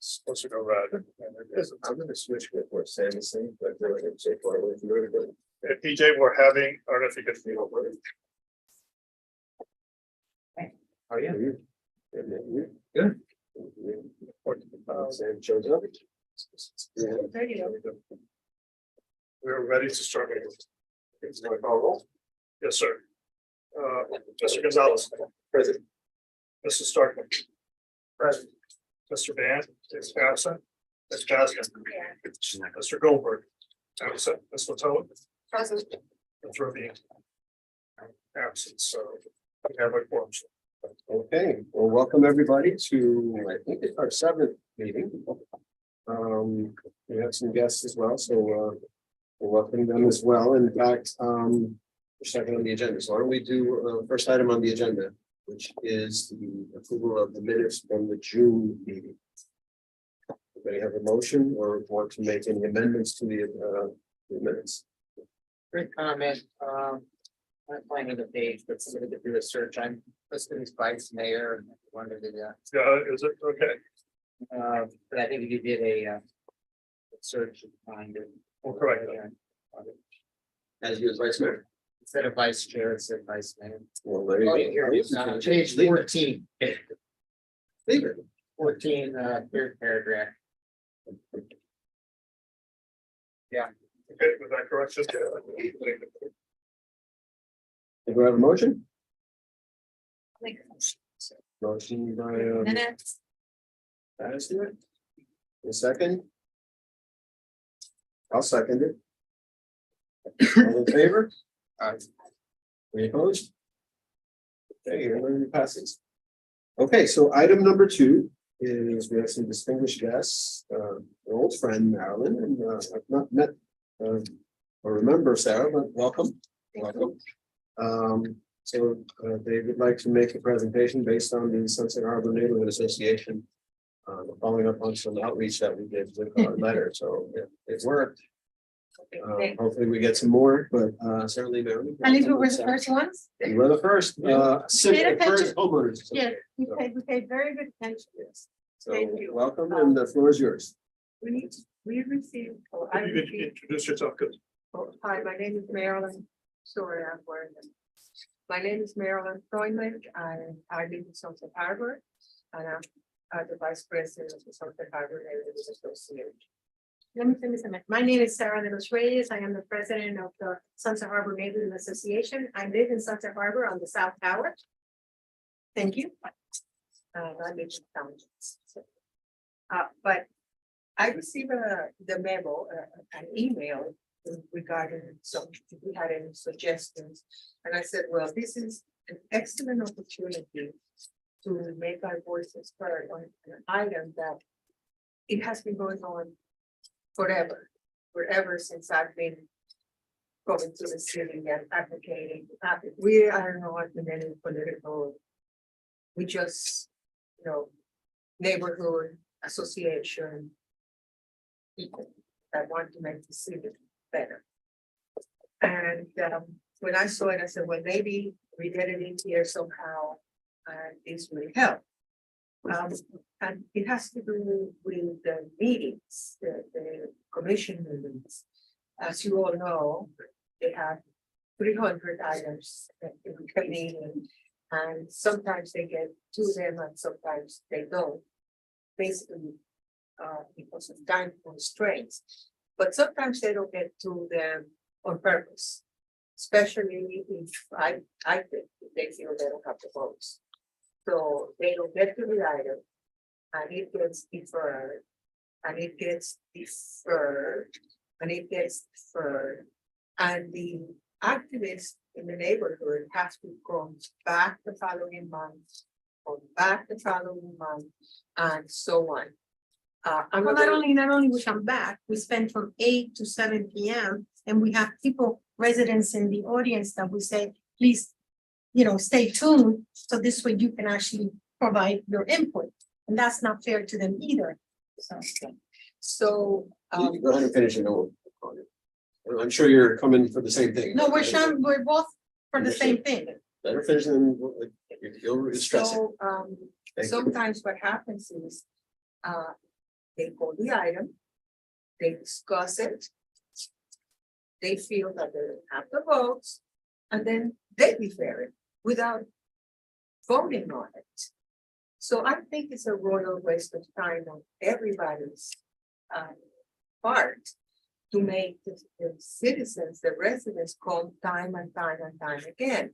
supposed to go red. And it isn't. I'm gonna switch with what Sam is saying, but really I'm so far away from everybody. PJ, we're having, I don't know if you can feel it. How are you? Good. Sam shows up. We're ready to start. It's going to call roll. Yes, sir. Mr. Gonzalez. Present. Mrs. Starkman. Present. Mr. Van is absent. Ms. Gaskins. Mr. Goldberg. Absent. Ms. Latoa. Present. Ms. Ravine. Absent, so we have a quorum. Okay, well, welcome everybody to, I think it's our 7th meeting. We have some guests as well, so we'll welcome them as well. In fact, we're second on the agenda. So why don't we do first item on the agenda, which is the approval of the minutes from the June meeting. Anybody have a motion or want to make any amendments to the minutes? Great comment. I'm finding the page, but somebody could do a search. I'm listed as vice mayor. Wondered if, Yeah, is it okay? but I think if you did a search and find it. We'll correct As you as vice mayor. Instead of vice chair, it said vice mayor. Well, there you Oh, go. here it is. Page Leave it. 14. Leave it. 14, third paragraph. Okay, with that correction. Do we have a motion? Make Motion by minutes. Addison. A second. I'll second it. All in favor? Any opposed? Okay, everybody passes. Okay, so item number 2 is we have some distinguished guests, an old friend Marilyn, and I've not met or remember Sarah, but welcome. Welcome. So they would like to make a presentation based on the Sunset Harbor Neighborhood Association. Following up on some outreach that we did with our letter, so it worked. Hopefully we get some more, but certainly. Marilyn, At least we were the first ones. You were the first, first homeowners. Yeah, we paid very good attention. So Thank you. welcome, and the floor is yours. We received, I You can received, introduce yourself, because hi, my name is Marilyn. Sorry, I'm wearing them. My name is Marilyn Freundlich. I live in Sunset Harbor, and I'm the vice president of the Sunset Harbor Neighborhood Association. Let me finish a minute. My name is Sarah Lemos Reyes. I am the president of the Sunset Harbor Neighborhood Association. I live in Sunset Harbor on the South Tower. Thank you. I live in town. But I received the memo, an email regarding some, if we had any suggestions. And I said, well, this is an excellent opportunity to make our voices heard on an item that it has been going on forever since I've been going to the city and advocating. We are not in any political, we just, neighborhood association people that want to make the city better. And when I saw it, I said, well, maybe we get it in here somehow, and this will help. And it has to do with the meetings, the commission meetings. As you all know, they have 300 items in the meeting, and sometimes they get to them and sometimes they don't. Basically, because of time constraints, but sometimes they don't get to them on purpose. Especially if I think they feel they don't have the votes. So they don't get to the item and it gets deferred and it gets deferred and it gets deferred. And the activists in the neighborhood have to come back the following month, come back the following month, and so on. Well, not only we come back, we spend from 8 to 7 p.m. and we have people, residents in the audience that we say, please, stay tuned. So this way you can actually provide your input. And that's not fair to them either. So You go ahead and finish it. I'm sure you're coming for the same thing. no, we're both for the same thing. Let her finish and you'll stress it. So Thank you. sometimes what happens is they call the item, they discuss it. They feel that they have the votes, and then they defer it without voting on it. So I think it's a royal waste of time on everybody's part to make the citizens, the residents come time and time and time again.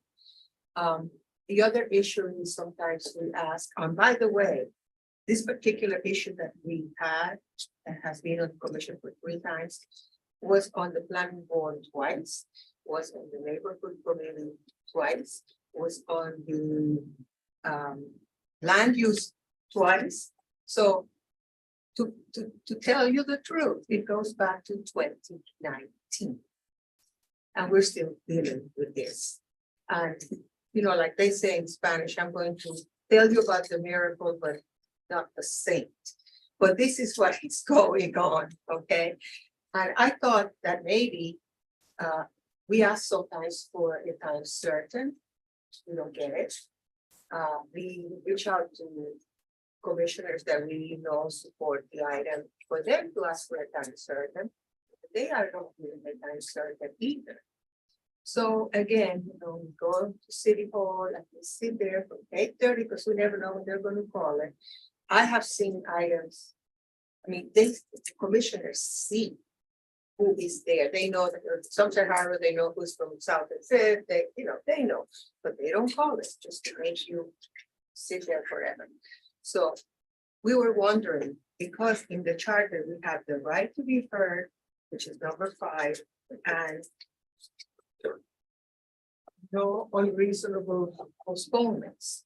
The other issue is sometimes we ask, and by the way, this particular issue that we had, that has been on the commission for 3 times, was on the planning board twice, was on the neighborhood committee twice, was on the land use twice. So to tell you the truth, it goes back to 2019. And we're still dealing with this. And, you know, like they say in Spanish, I'm going to tell you about the miracle, but not the saint. But this is what is going on, okay? And I thought that maybe we ask sometimes for a time certain, we don't get it. We reach out to commissioners that we know support the item for them to ask for a time certain. They are not giving a time certain either. So again, you know, we go to City Hall and we sit there from 8:30 because we never know when they're going to call it. I have seen items. I mean, the commissioners see who is there. They know that some Sahara, they know who's from South and Fifth, they know, but they don't call it just to make you sit there forever. So we were wondering, because in the charter, we have the right to be heard, which is number 5, and no unreasonable postponements.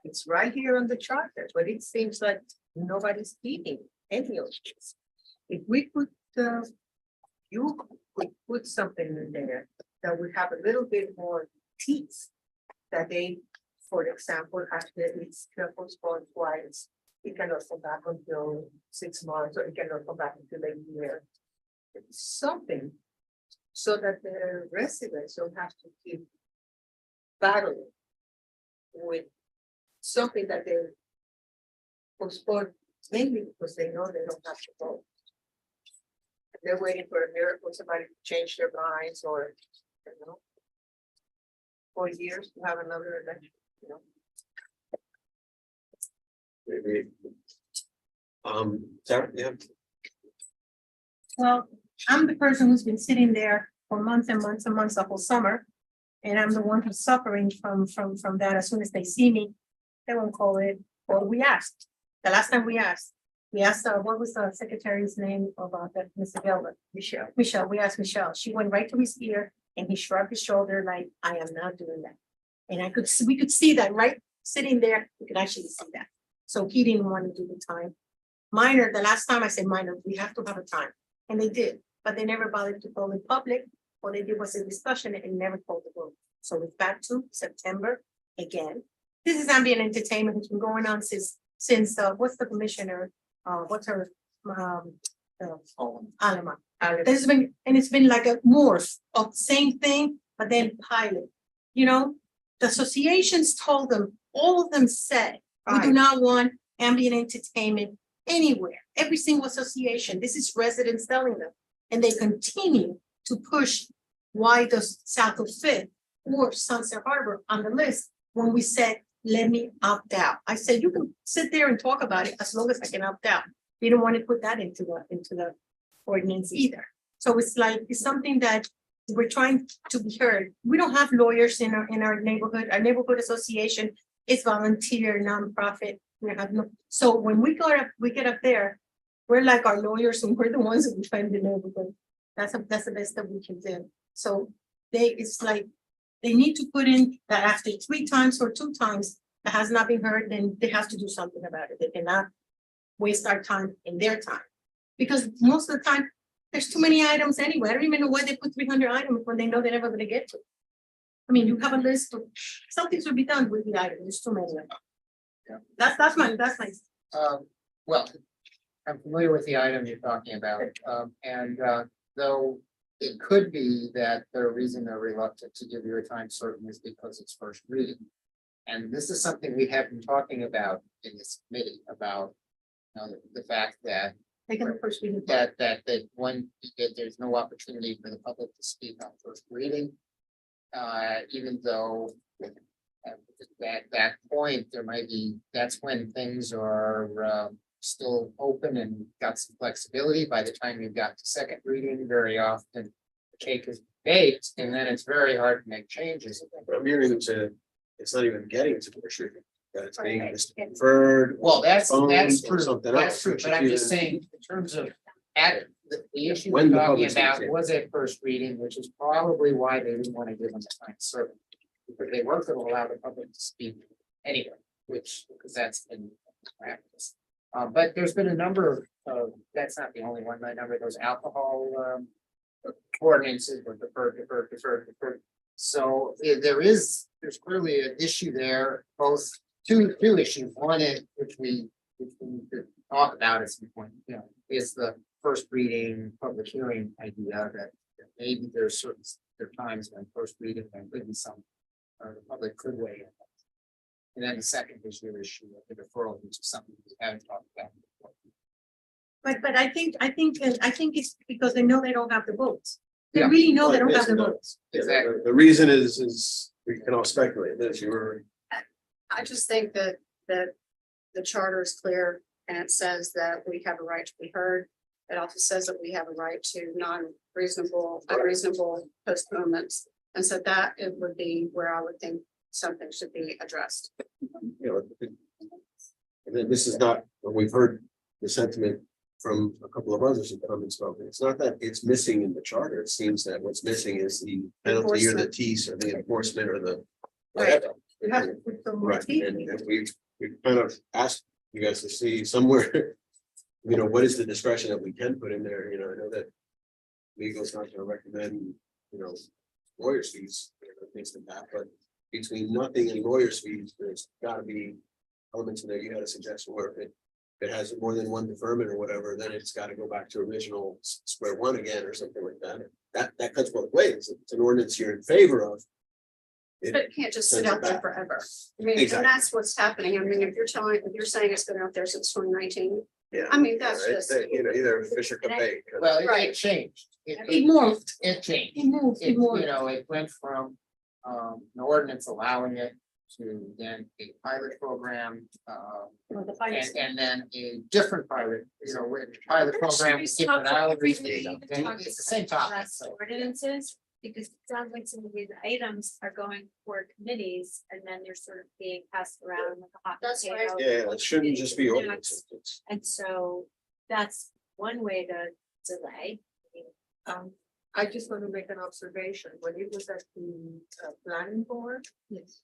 It's right here on the charter, but it seems like nobody's heeding any of this. If we could, you could put something in there that would have a little bit more teeth. That they, for example, after it's postponed twice, it cannot come back until 6 months, or it cannot come back until a year. Something so that the residents don't have to keep battling with something that they postpone, mainly because they know they don't have to vote. They're waiting for a miracle, somebody to change their minds, or, you know, for years to have another election, you know. Maybe. Sarah, yeah. Well, I'm the person who's been sitting there for months and months and months the whole summer. And I'm the one who's suffering from that. As soon as they see me, they won't call it. Or we asked, the last time we asked, what was the secretary's name about that, Mr. Gilbert? Michelle, we asked Michelle. She went right to his ear and he shrugged his shoulder like, I am not doing that. And we could see that right sitting there, we could actually see that. So he didn't want to do the time. Minor, the last time I said minor, we have to have a time. And they did, but they never bothered to call in public. All they did was a discussion and never called the vote. So we're back to September again. This is ambient entertainment. It's been going on since what's the commissioner? What's her Alema. There's been, and it's been like a morph of same thing, but then pilot. You know, the associations told them, all of them said, we do not want ambient entertainment anywhere. Every single association, this is residents telling them, and they continue to push why does South of Fifth or Sunset Harbor on the list when we said, let me opt out. I said, you can sit there and talk about it as long as I can opt out. They don't want to put that into the ordinance either. So it's like, it's something that we're trying to be heard. We don't have lawyers in our neighborhood. Our neighborhood association is volunteer, nonprofit. We have no, so when we get up there, we're like our lawyers and we're the ones who defend the neighborhood. That's the best that we can do. So it's like, they need to put in that after 3 times or 2 times that has not been heard, then they have to do something about it. They cannot waste our time and their time. Because most of the time, there's too many items anyway. I don't even know why they put 300 items when they know they're never gonna get to. I mean, you have a list of, something should be done with the items, there's too many of them. Yeah. That's my. Well, I'm familiar with the item you're talking about, and though it could be that the reason they're reluctant to give you a time certain is because it's first reading. And this is something we have been talking about in this committee about the fact that taking the first reading. that when that there's no opportunity for the public to speak on first reading. Even though at that point, there might be, that's when things are still open and got some flexibility. By the time you've got to second reading, very often the cake is baked, and then it's very hard to make changes. I'm hearing to, it's not even getting to first reading, that it's being deferred. Well, that's postponed, or true, something that's else, true, which but is I'm just even- saying, in terms of the issue When we're the talking public about speaks, yeah. was at first reading, which is probably why they didn't want to give them the time to serve. Because they weren't going to allow the public to speak anyway, because that's been practice. But there's been a number of, that's not the only one, a number of those alcohol ordinances were deferred. So there's clearly an issue there, both two issues. One is, which we could talk about at some point, you know, is the first reading, public hearing idea that maybe there's there are times when first reading, there could be some, or the public could weigh in. And then the second is your issue of the deferral, which is something we haven't talked about before. But I think it's because they know they don't have the votes. They Yeah. really know they don't Well, have the yes, no. votes. Yeah, Exactly. the reason is, we can all speculate, that you were, I just think that the charter is clear and it says that we have a right to be heard. It also says that we have a right to unreasonable postponements. And so that it would be where I would think something should be addressed. you know. And then this is not, we've heard the sentiment from a couple of others who come and spoken. It's not that it's missing in the charter. It seems that what's missing is the penalty or the tease or the enforcement or the. whatever. You have to put some more Right, teeth and in it. we've kind of asked you guys to see somewhere, you know, what is the discretion that we can put in there, you know, I know that. Legal's not gonna recommend, you know, lawyers' fees, or things like that, but between nothing and lawyers' fees, there's gotta be. Elements in there, you had a suggestion where if it has more than one deferment or whatever, then it's gotta go back to original square one again or something like that. That cuts both ways, it's an ordinance you're in favor of. But it can't just sit Sends it out there back. forever. I mean, and Exactly. that's what's happening. I mean, if you're saying it's been out there since 2019, Yeah. I mean, that's Right? just. You know, either fish or bait. Well, it Right. changed. It moved, It changed. it moved, It, it moved. you know, it went from an ordinance allowing it to then a pilot program, You know, the finance- and then a different pilot, you know, where the pilot program was different hours. It's the same topic, Less so. ordinances, because it sounds like some of these items are going for committees and then they're sort of being passed around like a hot That's right. potato. Yeah, it shouldn't just be ordinance. And so that's one way to delay. I just want to make an observation. When it was at the planning board. Yes.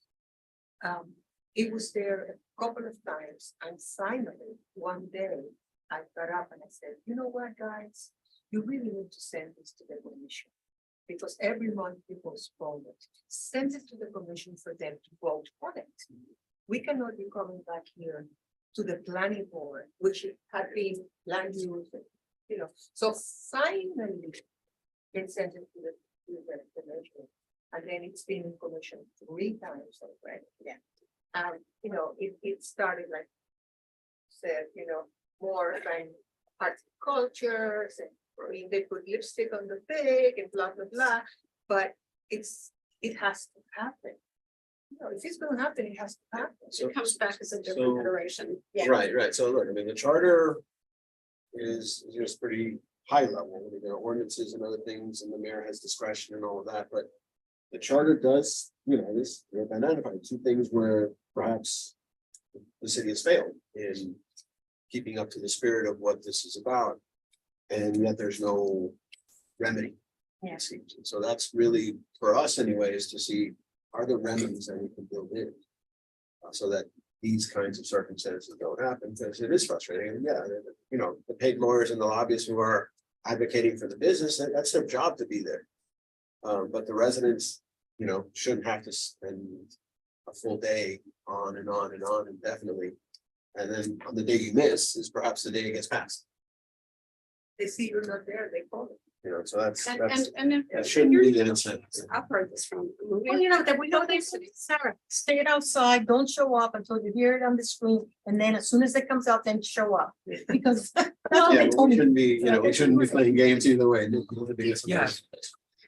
It was there a couple of times and finally, one day, I got up and I said, you know what, guys? You really need to send this to the commission. Because every month you postpone it. Send it to the commission for them to vote on it. We cannot be coming back here to the planning board, which had been land use, you know, so finally. They sent it to the commission, and then it's been in commission 3 times already. Yeah. You know, it started like. Said, you know, more than horticulture, I mean, they put lipstick on the pig and blah, blah, blah, but it has to happen. You know, if it's gonna happen, it has to happen. So- It comes back as a so- different iteration. Yeah. Right, so look, I mean, the charter is just pretty high level, I mean, there are ordinances and other things, and the mayor has discretion and all of that, but. The charter does, you know, this, they've identified 2 things where perhaps the city has failed in keeping up to the spirit of what this is about. And yet there's no remedy. Yeah. It seems, and so that's really, for us anyways, to see, are there remedies that we can build in? So that these kinds of circumstances don't happen, because it is frustrating, and yeah, you know, the paid lawyers and the lobbyists who are advocating for the business, that's their job to be there. But the residents, you know, shouldn't have to spend a full day on and on and on indefinitely. And then on the day you miss is perhaps the day it gets passed, They see you're not there, they call it. you know, so that's, And, that's, and, and. that shouldn't be the incentive. I've heard this from. Well, you know, that we know this, Sarah, stay it outside, don't show up until you hear it on the screen, and then as soon as it comes out, then show up. Because That's what Yeah, they we told me. shouldn't be, we shouldn't be playing games either way. Yeah.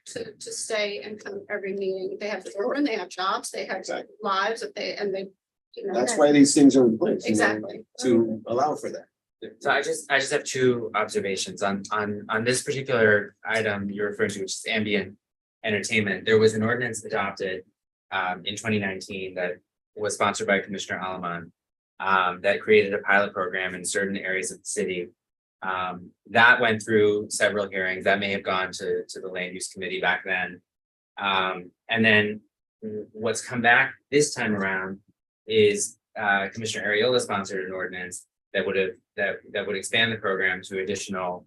To stay and come every meeting. They have children, they have jobs, they have Exactly. lives that they. That's why these things are in place. Exactly. To allow for that. So I just have two observations on this particular item you're referring to, which is ambient entertainment. There was an ordinance adopted in 2019 that was sponsored by Commissioner Alaman that created a pilot program in certain areas of the city. That went through several hearings. That may have gone to the land use committee back then. And then what's come back this time around is Commissioner Ariola sponsored an ordinance that would expand the program to additional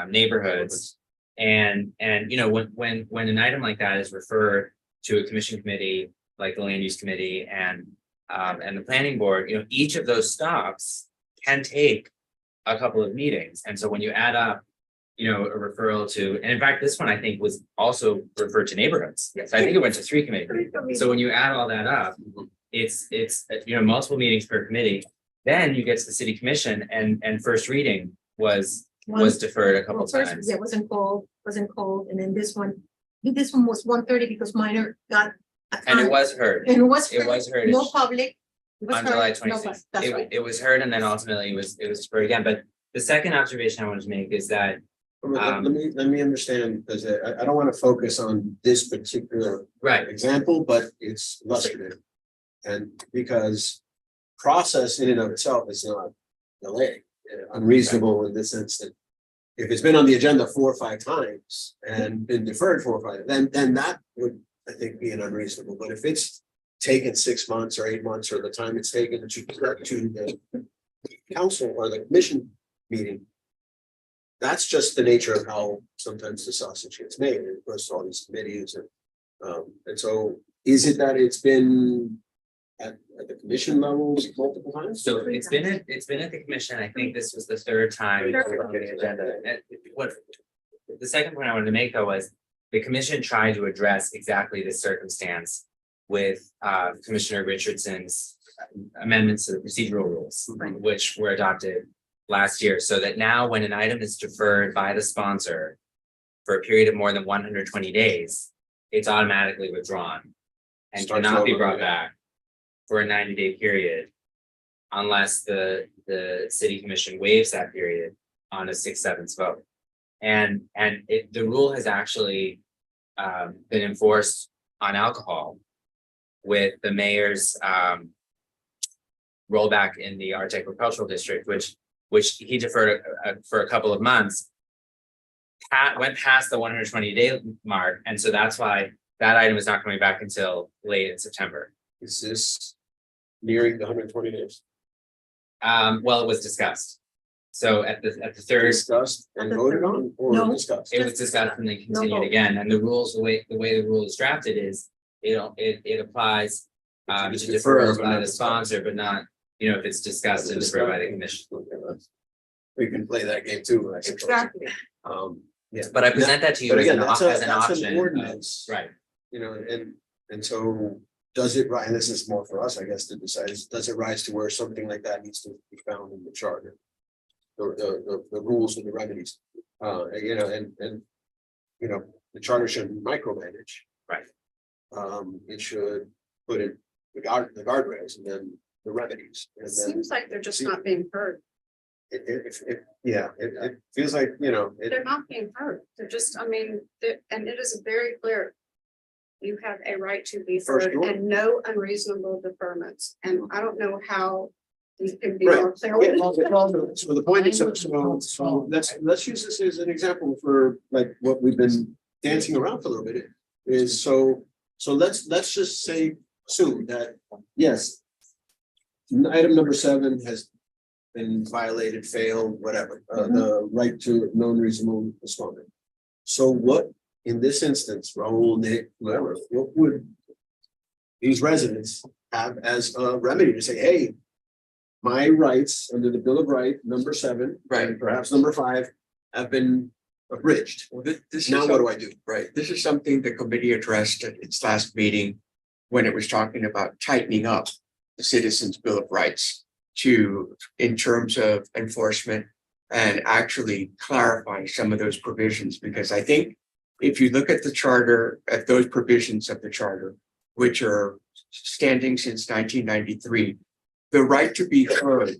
neighborhoods. And when an item like that is referred to a commission committee like the land use committee and the planning board, each of those stops can take a couple of meetings. And so when you add up, a referral to, and in fact, this one I think was also referred to neighborhoods. So I think it went to 3 committees. So when you add all that up, it's multiple meetings per committee. Then you get to the city commission and first reading was deferred a couple Well, first, times. yeah, wasn't called, and then this one was 1:30 because minor got. And it was heard And it was. it was heard. No public. It was On heard, July no 26th. public. That's right. It was heard and then ultimately it was deferred again. But the second observation I wanted to make is that Let me understand, because I don't want to focus on this particular right, example, but it's illustrative. And because process in and of itself is not delayed, unreasonable in the sense that if it's been on the agenda 4 or 5 times and been deferred 4 or 5, then that would, I think, be an unreasonable. But if it's taken 6 months or 8 months or the time it's taken to the council or the commission meeting, that's just the nature of how sometimes the sausage gets made. And of course, all these committees and so is it that it's been at the commission levels multiple times? so it's been at the commission. I think this was the third time it was on the agenda. And what the second point I wanted to make though was the commission tried to address exactly this circumstance with Commissioner Richardson's amendments to the procedural rules, which were adopted last year, so that now when an item is deferred by the sponsor for a period of more than 120 days, it's automatically withdrawn and Starts cannot be over brought again. back for a 90-day period unless the city commission waives that period on a 6/7 vote. And the rule has actually been enforced on alcohol with the mayor's rollback in the Arts Agricultural District, which he deferred for a couple of months, went past the 120-day mark. And so that's why that item is not coming back until late in September. Is this nearing the 120 days? Well, it was discussed. So at the third, Discussed and voted on or No. discussed? it was discussed and then continued vote. again. And the rules, the way the rule is drafted is, it applies to It's deferred, deferrals but by not the discussed. sponsor, but not, if it's discussed and deferred by the commission. We can play that game too, I suppose. Exactly. Yeah. But I present that to you But as again, an that's as an that's option. an ordinance. Right. And so does it, and this is more for us, I guess, to decide, does it rise to where something like that needs to be found in the charter? The rules and the remedies, and the charter shouldn't micromanage. Right. It should put in the guardrails and then the remedies. And then Seems like they're just not being heard. it feels like, They're not being heard. They're just, and it is very clear. You have a right to be First heard order. and no unreasonable deferments. And I don't know how you can be Right. more clear. Yeah, with it. so the point is, so let's use this as an example for like what we've been dancing around for a little bit. Is so let's just assume that, yes. Item number 7 has been violated, failed, whatever, the right to known reasonable respondent. So what, in this instance, Raul, Nick, whoever, what would these residents have as a remedy to say, hey, my rights under the Bill of Rights, number 7, Right. and perhaps number 5, have been abridged. Well, this Now is, what do I do? right, this is something the committee addressed at its last meeting when it was talking about tightening up the Citizens Bill of Rights in terms of enforcement and actually clarify some of those provisions, because I think if you look at the charter, at those provisions of the charter, which are standing since 1993, the right to be heard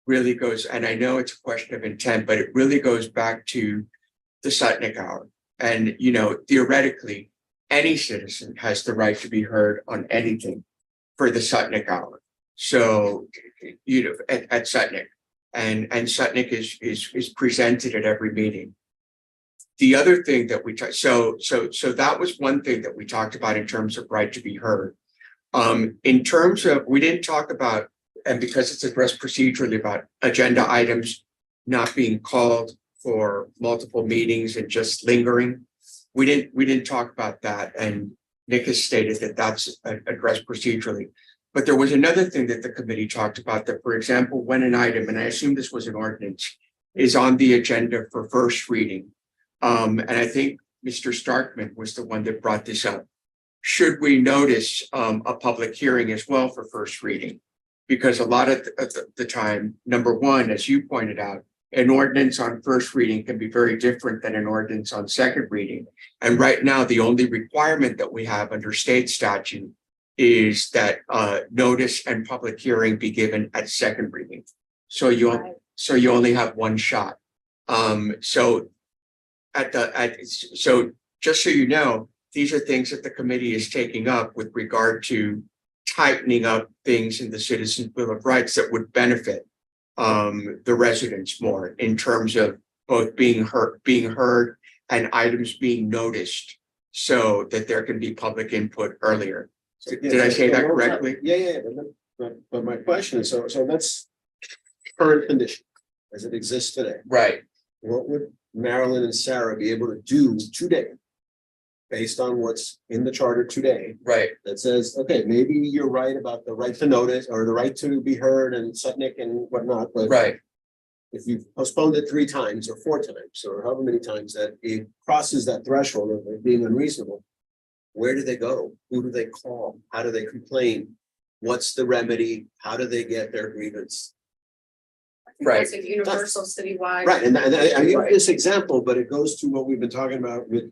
really goes, and I know it's a question of intent, but it really goes back to the Sutnick Hour. And, you know, theoretically, any citizen has the right to be heard on anything for the Sutnick Hour. So, you know, at Sutnick, and Sutnick is presented at every meeting. The other thing that we so that was one thing that we talked about in terms of right to be heard. In terms of, we didn't talk about, and because it's addressed procedurally, about agenda items not being called for multiple meetings and just lingering. We didn't talk about that, and Nick has stated that that's addressed procedurally. But there was another thing that the committee talked about, that, for example, when an item, and I assume this was an ordinance, is on the agenda for first reading. And I think Mr. Starkman was the one that brought this up. Should we notice a public hearing as well for first reading? Because a lot of the time, number one, as you pointed out, an ordinance on first reading can be very different than an ordinance on second reading. And right now, the only requirement that we have under state statute is that notice and public hearing be given at second reading. So you only have one shot. So just so you know, these are things that the committee is taking up with regard to tightening up things in the Citizens Bill of Rights that would benefit the residents more, in terms of both being heard and items being noticed, so that there can be public input earlier. Did I say that correctly? Yeah, but my question is, so that's current condition as it exists today. Right, What would Marilyn and Sarah be able to do today, based on what's in the charter today, right, that says, okay, maybe you're right about the right to notice or the right to be heard and Sutnick and whatnot, but right. if you've postponed it 3 times or 4 times, or however many times that it crosses that threshold of being unreasonable, where do they go? Who do they call? How do they complain? What's the remedy? How do they get their grievance? I think Right. that's a universal citywide. Right, and I give this example, but it goes to what we've been talking about with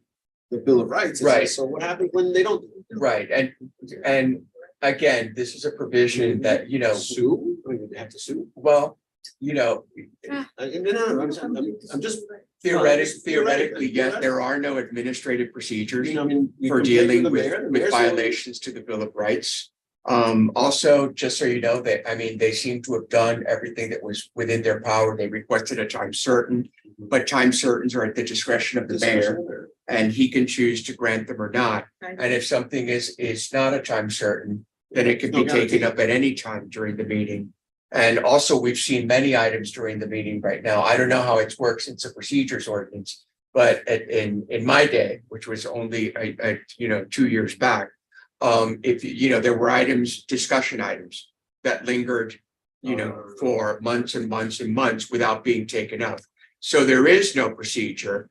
the Bill of Rights. Right. So what happens when they don't? Right, and again, this is a provision that, you know, Sue? I mean, they have to sue? well, you know, No, I'm just. theoretically, yes, there are no administrative procedures I mean, you for complain to dealing the with mayor, the mayor's the only- violations to the Bill of Rights. Also, just so you know, that, I mean, they seem to have done everything that was within their power. They requested a time certain, but time certains are at the discretion of the mayor, and he can choose to grant them or not. And if something is not a time certain, then it can be No guarantee. taken up at any time during the meeting. And also, we've seen many items during the meeting right now. I don't know how it's worked since the procedures ordinance, but in my day, which was only 2 years back, if you know, there were items, discussion items that lingered, for months and months and months without being taken up. So there is no procedure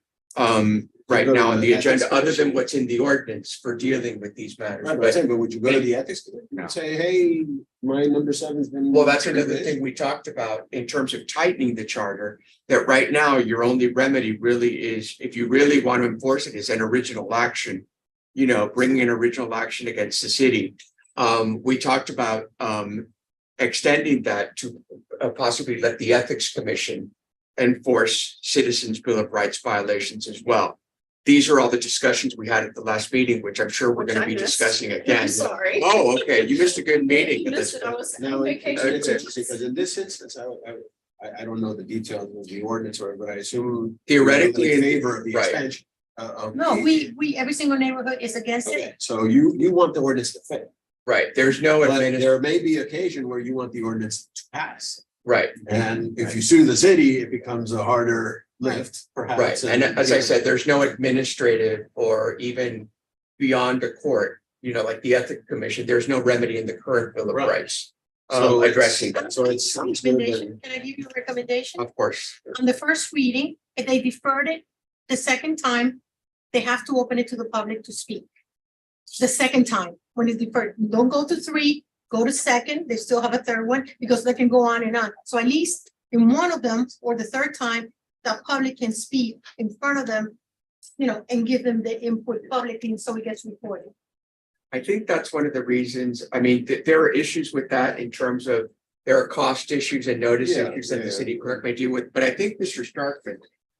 right now on the agenda, other than what's in the ordinance for dealing with these matters. Right, But but would you go to the ethics committee No. and say, hey, my number 7's been. well, that's another thing we talked about in terms of tightening the charter, that right now your only remedy really is, if you really want to enforce it, is an original action. Bringing an original action against the city. We talked about extending that to possibly let the Ethics Commission enforce Citizens Bill of Rights violations as well. These are all the discussions we had at the last meeting, which I'm sure we're going to be discussing again. I'm sorry. Oh, okay, you missed a good meeting. You missed it. I was Now, on it's vacation. interesting, because in this instance, I don't know the details of the ordinance, but I assume. Theoretically, in favor of the right. expansion. Of No, the- we, every single neighborhood is against it. Okay, so you want the ordinance to fail, Right, there's no but administration, there may be occasion where you want the ordinance to pass. right, And if you sue the city, it becomes a harder lift, perhaps. right. And as I said, there's no administrative or even beyond the court, like the Ethics Commission, there's no remedy in the current Bill of Right. Rights. So Addressing that, So it sounds good. Recommendation, can I give you a recommendation? of course. On the first reading, if they deferred it the second time, they have to open it to the public to speak. The second time, when it's deferred, don't go to 3, go to second, they still have a third one, because they can go on and on. So at least in one of them, or the third time, the public can speak in front of them, you know, and give them the input publicly, so it gets recorded. I think that's one of the reasons, I mean, there are issues with that in terms of there are cost issues and notice Yeah, issues that yeah. the city clerk may deal with, but I think Mr. Starkman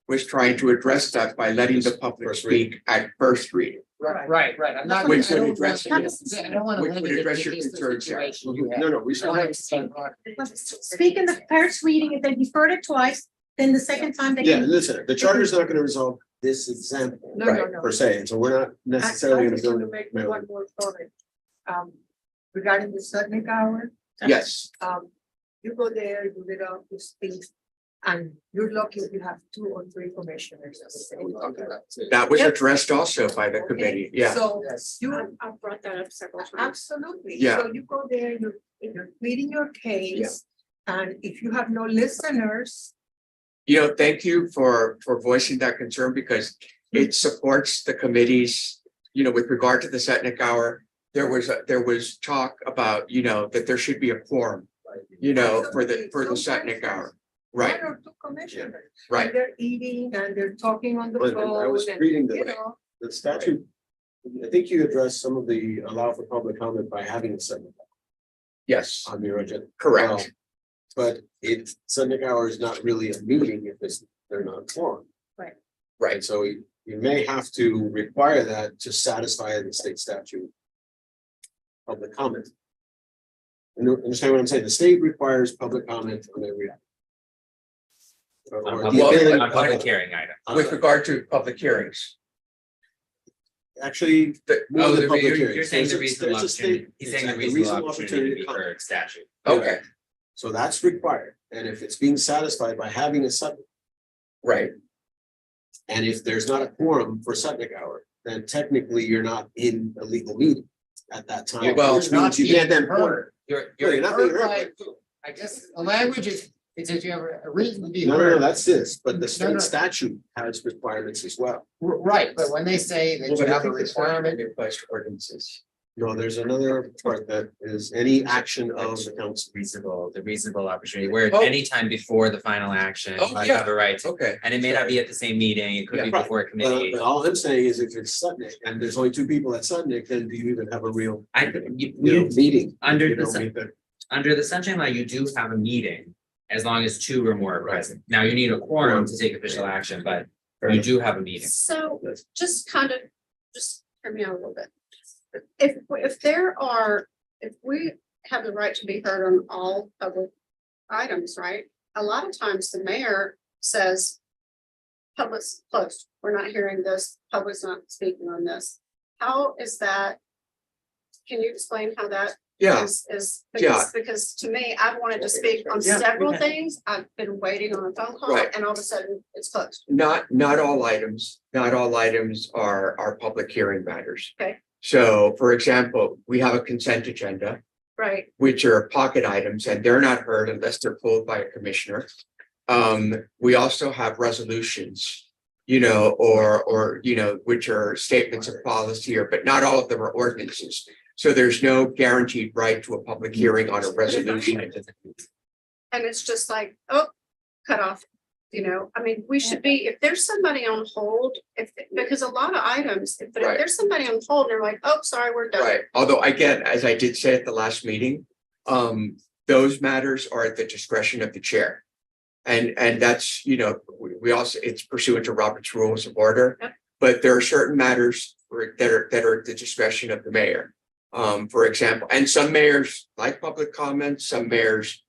was trying to address that by letting the public First reading. speak at first reading. Right. I'm not. Which I would don't address want- it. I don't want to Which would limit it address to your just the concerns, yeah. situation you have. No, no, we still I have. understand. Speak in the first reading, if they deferred it twice, then the second time they Yeah, can. listen, the charter is not gonna resolve this example. No, Right. no. Per se, and so we're not I necessarily just gonna want go. to make one more comment. Regarding the Sudnick hour, Yes, you go there, you get all these things, and you're lucky if you have 2 or 3 commissioners. at the same time. that was Yep. addressed also by the committee, yeah. So Yes. I've brought that up several times. absolutely. Yeah. So you go there, you're pleading your case, and if you have no listeners, You know, thank you for voicing that concern because it supports the committees, you know, with regard to the Setnik hour. There was talk about, you know, that there should be a quorum, you know, for the Setnik hour. Right, 1 or 2 commissioners. right. And they're eating and they're talking on the But phone. I was and, reading you the, know, the statute. I think you addressed some of the allow for public comment by having a segment Yes, on your agenda. correct. Well, but Sunday hour is not really a meeting if they're not formed. Right. So you may have to require that to satisfy the state statute. Public comment. You understand what I'm saying? The state requires public comment on every. On Or public, the ability- on public hearing item. With regard to public hearings. Actually, more Oh, than public you're hearings. saying the There's a- reasonable there's a opportunity, state- he's saying the exactly, reasonable opportunity to be comment. heard statute. Okay, So that's required, and if it's being satisfied by having a subject, right. and if there's not a quorum for subject hour, then technically you're not in a legal meeting at that time. Well, which means you can't then. Heard. You're not being heard. I guess the language is, it says you have a reason to be No, heard. that's this, but the No, no. state statute has requirements as well. Right, but when they say that you have a requirement, Ordinances. No, there's another part that is any action of the council. The reasonable opportunity, where Oh. anytime before the final action, Oh, you yeah. have a right to, Okay, and it may not be at the same meeting, it could be Yeah. before a committee. But all I'm saying is if it's Sudnick and there's only 2 people at Sudnick, then do you even have a real, meeting? Under You the know, sun- with the- Under the sunshine law, you do have a meeting as long as 2 or more are present. Now, you need a quorum to take official action, but you do have a meeting. So just kind of, just hear me out a little bit. If we have the right to be heard on all public items, right? A lot of times the mayor says, public's closed, we're not hearing this, public's not speaking on this. How is that? Can you explain how that yeah, is, Yeah. because to me, I've wanted to speak on Yeah, several okay. things. I've been waiting on a phone call Right. and all of a sudden it's closed. not all items, are public hearing matters. Okay. So, for example, we have a consent agenda, Right, which are pocket items, and they're not heard unless they're pulled by a commissioner. We also have resolutions, you know, or, you know, which are statements of policy, but not all of them are ordinances. So there's no guaranteed right to a public hearing on a resolution. and it's just like, oh, cut off. You know, I mean, we should be, if there's somebody on hold, because a lot of items, but if Right. there's somebody on hold, they're like, oh, sorry, we're done. Right, although again, as I did say at the last meeting, those matters are at the discretion of the chair. And that's, you know, we also, it's pursuant to Robert's Rules of Order. Yep. But there are certain matters that are at the discretion of the mayor. For example, and some mayors like public comments, some mayors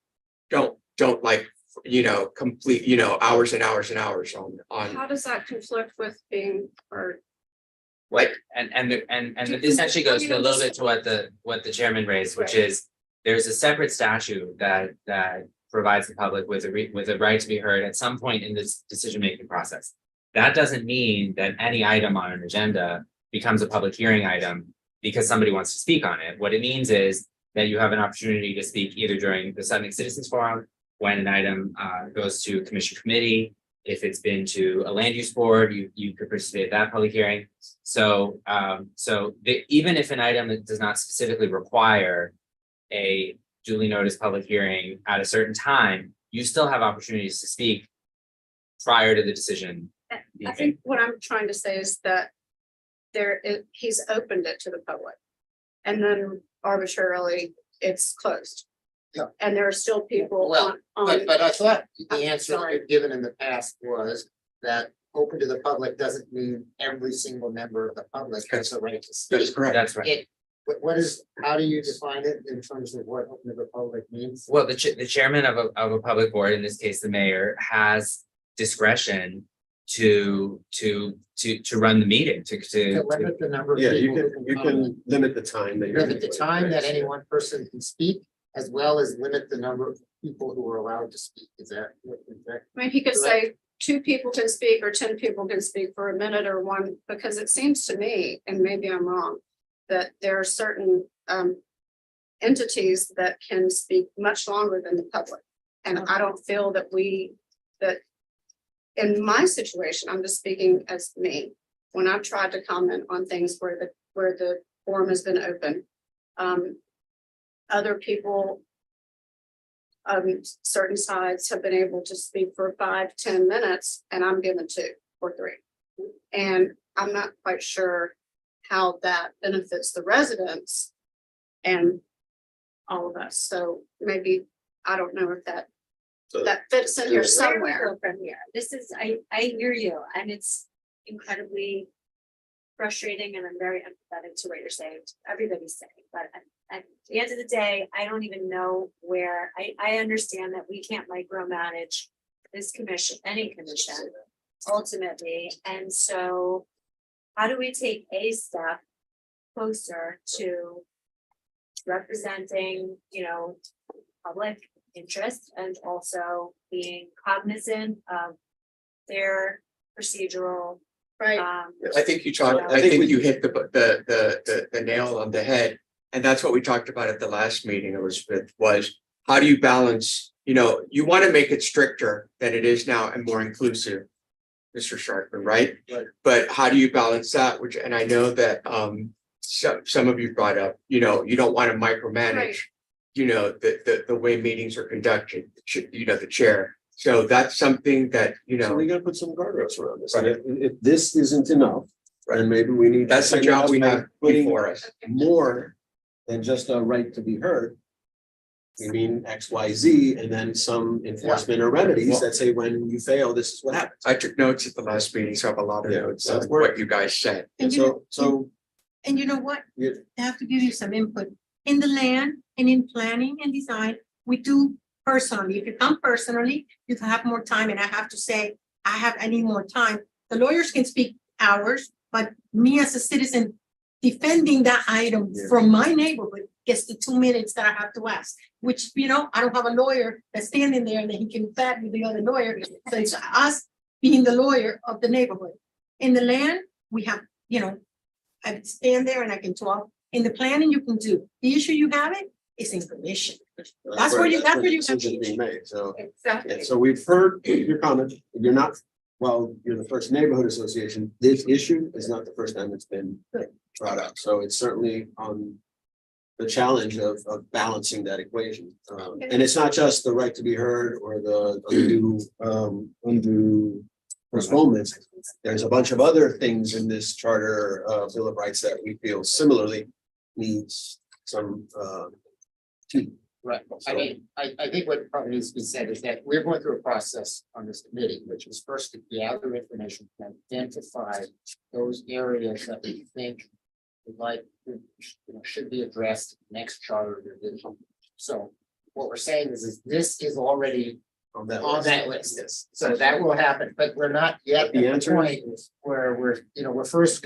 don't like, you know, complete, you know, hours and hours and hours on. How does that conflict with being heard? Like, and this actually goes to a little bit to what the chairman raised, which is there's a separate statute that provides the public with a right to be heard at some point in this decision-making process. That doesn't mean that any item on an agenda becomes a public hearing item because somebody wants to speak on it. What it means is that you have an opportunity to speak either during the Sudnick Citizens Forum, when an item goes to commission committee. If it's been to a land use board, you could participate at that public hearing. So even if an item that does not specifically require a duly noticed public hearing at a certain time, you still have opportunities to speak prior to the decision. I think what I'm trying to say is that he's opened it to the public. And then arbitrarily, it's closed. Yeah. And there are still people Well, on. But I thought the I'm answer sorry. you've given in the past was that open to the public doesn't mean every single member of the public has a right to That is speak. correct. That's right. It, what is, how do you define it in terms of what open to the public means? Well, the chairman of a public board, in this case, the mayor, has discretion to run the meeting, To limit the number of Yeah, people. who you come in. can limit the time that you're. Limit the time that any one person can speak, as well as limit the number of people who are allowed to speak. Is that? I mean, he could say 2 people can speak or 10 people can speak for a minute or one, because it seems to me, and maybe I'm wrong, that there are certain entities that can speak much longer than the public. And I don't feel that that in my situation, I'm just speaking as me, when I've tried to comment on things where the forum has been open, other people certain sides have been able to speak for 5-10 minutes, and I'm given 2 or 3. And I'm not quite sure how that benefits the residents and all of us. So maybe, I don't know if that fits in here Where we somewhere. go from here, this is, I hear you, and it's incredibly frustrating, and I'm very empathetic to what you're saying, everybody's saying, but at the end of the day, I don't even know where, I understand that we can't micromanage this commission, any commission, ultimately, and so how do we take a step closer to representing, public interest and also being cognizant of their procedural, Right. I think I think you hit the nail on the head. And that's what we talked about at the last meeting, Elizabeth, was how do you balance, you want to make it stricter than it is now and more inclusive, Mr. Sharper, right? Right. But how do you balance that, and I know that some of you brought up, you don't want to micromanage, the way meetings are conducted, the chair. So that's something that, So we gotta put some guardrails around this. Right. And if this isn't enough, then maybe we need. that's the job we have Putting before us. more than just a right to be heard. We mean X, Y, Z, and then some enforcement or remedies that say when you fail, this is what happens. I took notes at the last meeting, so I have a lot of Yeah, notes that's of what you guys said. And so, And you know what? Yeah. I have to give you some input. In the land and in planning and design, we do personally. If you come personally, you have more time. And I have to say, I need more time. The lawyers can speak hours, but me as a citizen defending that item Yeah. from my neighborhood gets the 2 minutes that I have to ask, which, I don't have a lawyer that's standing there and then he can bat with the other lawyer. So it's us being the lawyer of the neighborhood. In the land, we have, I stand there and I can talk. In the planning, you can do. The issue you have it is in commission. That's where you have decisions to- being made, so. Exactly. Yeah, so we've heard your comment. You're not, you're the first neighborhood association. This issue is not the first time it's been brought up. So it's certainly on the challenge of balancing that equation. And it's not just the right to be heard or the undue postponements. There's a bunch of other things in this charter, Bill of Rights that we feel similarly needs some teeth. Right, I mean, I think what probably needs to be said is that we're going through a process on this committee, which is first to gather information and identify those areas that we think would should be addressed next charter revision. So what we're saying is this is already On that on that list, so that will happen, but we're not yet at The the answer point where we're first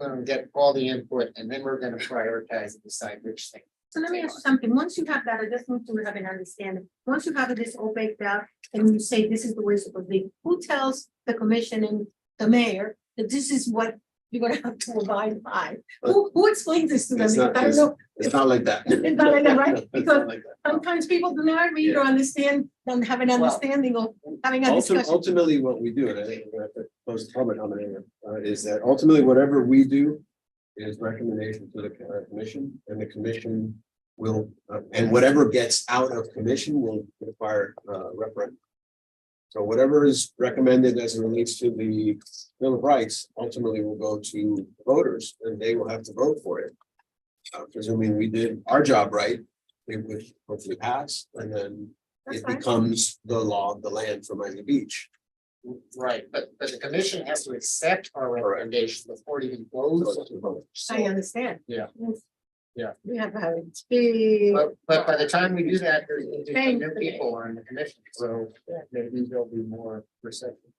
gonna get all the input and then we're gonna prioritize and decide which thing. So let me ask you something. Once you have that, I just need to have an understanding. Once you have this all baked out and you say this is the way it's supposed to be, who tells the commission and the mayor that this is what you're gonna have to abide by? Who explains this to them? It's not- Because I don't know. It's not like that. It's not like that, right? It's Because not like that. sometimes people do not read or understand, don't have an understanding of having a discussion. Ultimately, what we do, and I think we're going to close the public comment here, is that ultimately whatever we do is recommendation to the commission, and the commission will, and whatever gets out of commission will require referendum. So whatever is recommended as it relates to the Bill of Rights ultimately will go to voters and they will have to vote for it. Presuming we did our job right, it would hopefully pass and then That's it fine. becomes the law of the land for Miami Beach. Right, but the commission has to accept our recommendation before it even goes to the vote. I understand. Yeah. Yeah. We have had big, But by the time we do that, there's gonna be some Thank new you. people on the commission, so maybe there'll be more reception.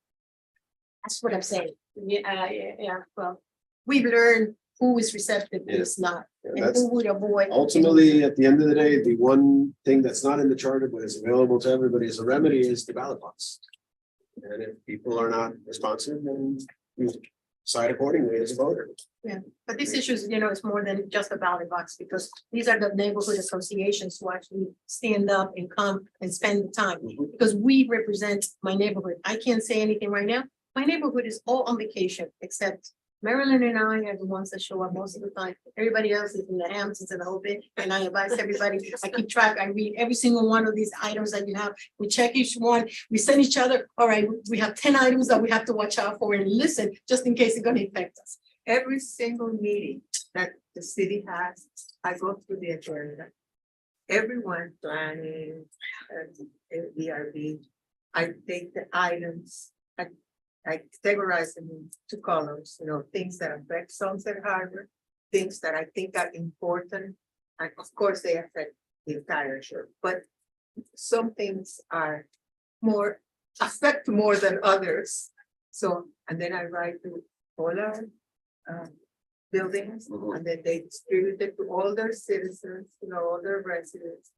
that's what I'm saying. Yeah, well, we've learned who is receptive, who is not, Yeah, and that's who would avoid. ultimately, at the end of the day, the one thing that's not in the charter, but is available to everybody as a remedy is the ballot box. And if people are not responsive, then you decide accordingly as a voter. But this issue is, it's more than just a ballot box, because these are the neighborhood associations who actually stand up and come and spend the time. Mhm. Because we represent my neighborhood. I can't say anything right now. My neighborhood is all on vacation, except Marilyn and I are the ones that show up most of the time. Everybody else is in the Hamptons and the whole bit, and I advise everybody, I keep track, I read every single one of these items that you have. We check each one, we send each other, all right, we have 10 items that we have to watch out for and listen, just in case it's gonna affect us. Every single meeting that the city has, I go through the agenda. Everyone planning, DRB, I take the items, I categorize them in 2 columns, things that affect Sunset Harbor, things that I think are important, and of course, they affect the entire shore, but some things are affect more than others. So, and then I write to all our buildings, and then they distribute it to all their citizens, all their residents.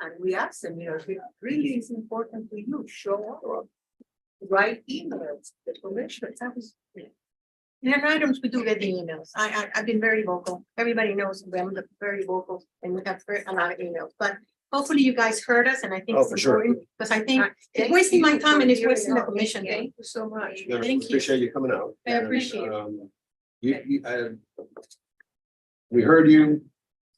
And we ask them, if it really is important to you, show up. Write emails, the commissioners, that was. In items, we do get the emails. I've been very vocal. Everybody knows I'm very vocal and we have a lot of emails, but hopefully you guys heard us and I think Oh, it's for sure. important, because I think Thank it's wasting my you time for and it's hearing wasting the us. commission. Thank you so much. Yeah, Thank you. appreciate you coming out. I appreciate it. We heard you,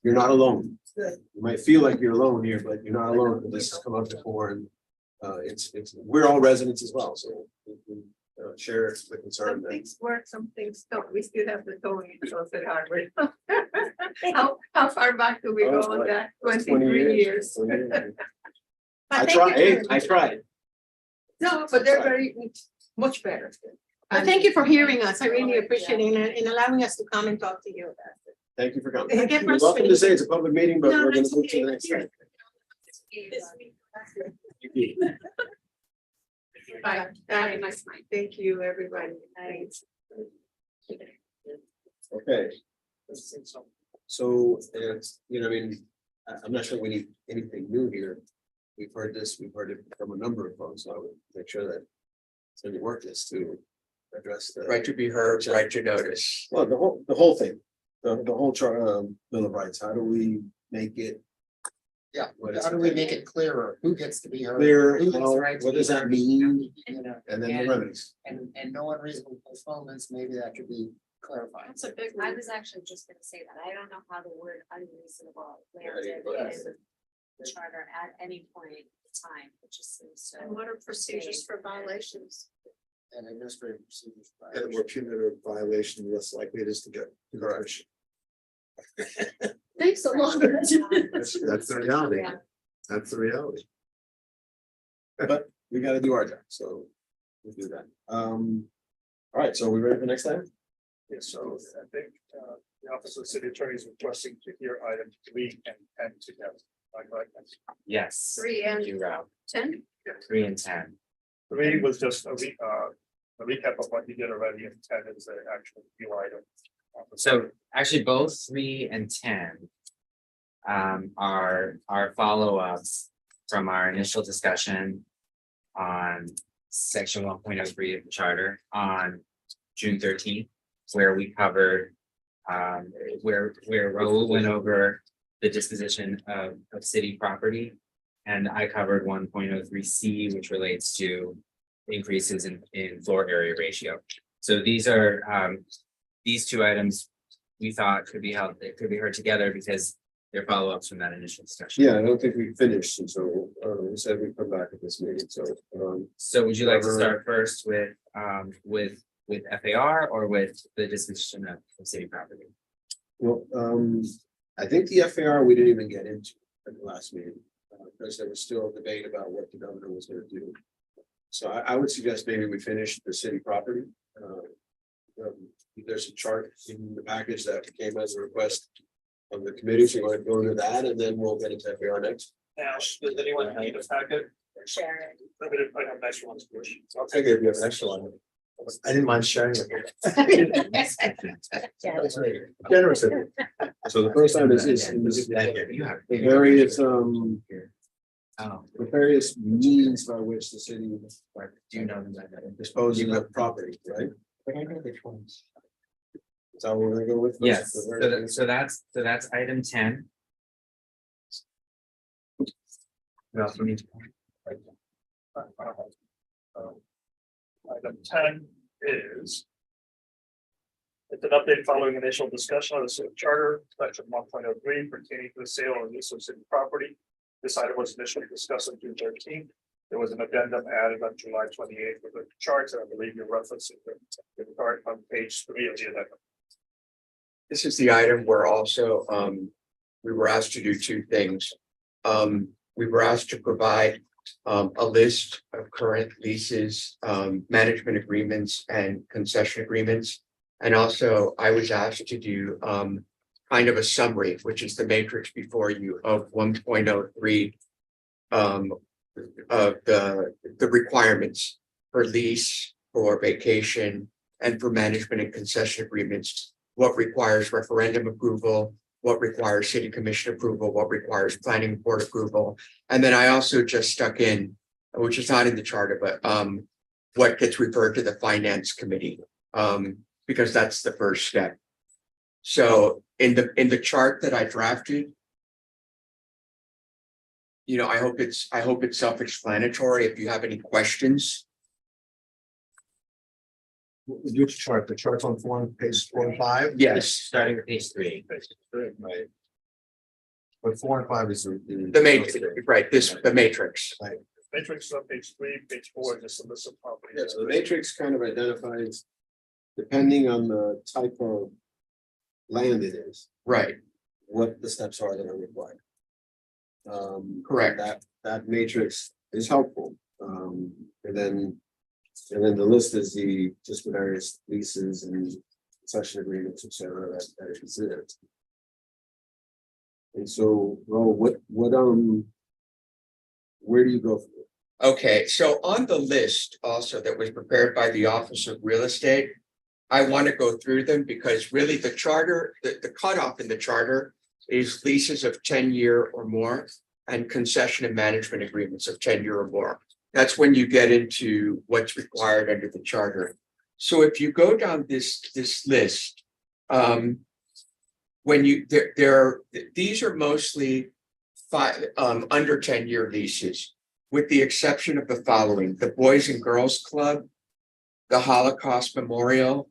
you're not alone. Good. You might feel like you're alone here, but you're not alone, but this has come up before and we're all residents as well, so we share the concern Some that. things work, some things don't. We still have the towing in Sunset Harbor. How far back do we Oh, go it's on like that? 20 23 years. 20 years. But I thank tried, you hey, for- I tried. No, but they're very much better. But thank you for hearing us. I really appreciate it and allowing us to come and talk to you about it. Thank you for coming. I get You're welcome to frustrated. say it's a public meeting, but No, we're gonna that's move to the okay. next thing. Bye. Have a nice night. Thank you, everybody. Thanks. Okay. So, I'm not sure we need anything new here. We've heard it from a number of folks, so I would make sure that it's in the work list to address the. Right to be heard, right to notice. Well, the whole thing, the whole Bill of Rights, how do we make it Yeah, What is how do it? we make it clearer? Who gets to be heard? clear, Who gets the right to what be does that heard? mean? You know, And then the And- remedies. and no unreasonable postponements, maybe that could be clarified. That's a big, I was actually just gonna say that. I don't know how the word unreasonable landed Yeah. in the charter at any point in time, it just seems to. And what are procedures for violations? And administrative procedures. And a more punitive violation, less likely it is to get correction. Thanks a lot. That's the reality. Yeah. That's the reality. But we gotta do our job, so we'll do that. All right, so we ready for the next item? Yes, so I think the Office of the City Attorney is requesting to hear items 3 and 10 together. Am I right? Yes. 3 and Thank you, Rob. 10? 3 and 10. 3 was just a recap of what you did already, and 10 is the actual review item. So actually, both 3 and 10 are follow-ups from our initial discussion on section 1.03 of the charter on June 13th, where we covered where Raul went over the disposition of city property. And I covered 1.03C, which relates to increases in floor area ratio. So these are these two items we thought could be heard together because their follow-ups from that initial discussion. Yeah, I don't think we finished, and so, we said we'd come back at this meeting, so, So would you like to Whoever- start first with FAR or with the disposition of city property? well, I think the FAR, we didn't even get into at the last meeting. Because there was still a debate about what the governor was gonna do. So I would suggest maybe we finish the city property. There's a chart in the package that came as a request of the committee, so you want to go into that, and then we'll get into FAR next. Now, does anyone need a packet? Sharon. Limited, I have next one's question. I'll take it if you have an extra one. I didn't mind sharing it. Generous of you. So the first item is You have. the various, Oh, the various means by which the city do you know that? disposing of property, right? Is that what we're gonna go with? first? Yes, The so various- that's item 10. What else we need to- Item 10 is. It's an update following initial discussion of the city charter, section 1.03 pertaining to the sale and use of city property. This item was initially discussed on June 13th. There was an addendum added on July 28th with the charts, and I believe you're referencing the chart on page 3 of the addendum. This is the item where also, we were asked to do two things. We were asked to provide, a list of current leases, management agreements and concession agreements. And also I was asked to do, kind of a summary, which is the matrix before you of 1.03. Of the requirements for lease, for vacation, and for management and concession agreements. What requires referendum approval, what requires city commission approval, what requires planning board approval. And then I also just stuck in, which is not in the charter, but what gets referred to the finance committee. Because that's the first step. So in the chart that I drafted. You know, I hope it's self-explanatory. If you have any questions, Which chart? The charts on page 4 and 5? yes, Starting with page 3. Right. But 4 and 5 is the matrix, right, the matrix. Matrix on page 3, page 4, just a list of properties. Yeah, so the matrix kind of identifies, depending on the type of land it is, Right, what the steps are that are required. Correct. That matrix is helpful. And then the list is just the various leases and concession agreements, et cetera, that are considered. And so, where do you go? okay, so on the list also that was prepared by the Office of Real Estate. I want to go through them because really the charter, the cutoff in the charter is leases of 10-year or more. And concession and management agreements of 10-year or more. That's when you get into what's required under the charter. So if you go down this list, when you these are mostly under 10-year leases, with the exception of the following: the Boys and Girls Club, the Holocaust Memorial,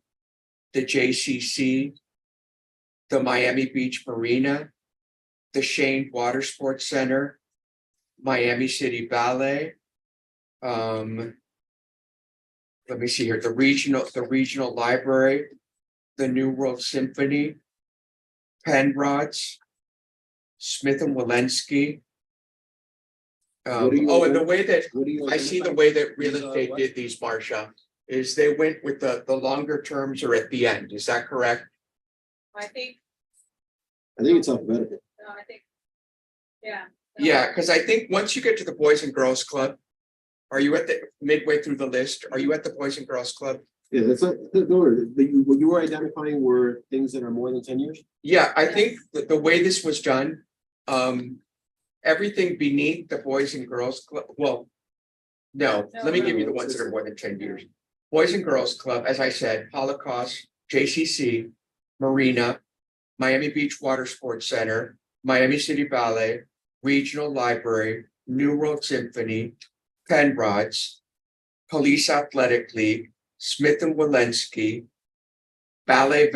the JCC, the Miami Beach Marina, the Shane Water Sports Center, Miami City Ballet. Let me see here, the regional library, the New World Symphony, Penrod's, Smith and Walensky. What do you- And the way that What do you? I see the way that real estate did these, Marcia, is they went with the longer terms are at the end. Is that correct? I think, I think it's alphabetical. no, I think, yeah. Yeah, because I think once you get to the Boys and Girls Club, are you at the midway through the list? Are you at the Boys and Girls Club? Yeah, that's not, what you were identifying were things that are more than 10 years? Yeah, I think that the way this was done, everything beneath the Boys and Girls Club, well. No, let me give you the ones that are more than 10 years. Boys and Girls Club, as I said, Holocaust, JCC, Marina, Miami Beach Water Sports Center, Miami City Ballet, Regional Library, New World Symphony, Penrod's, Police Athletic League, Smith and Walensky, Ballet,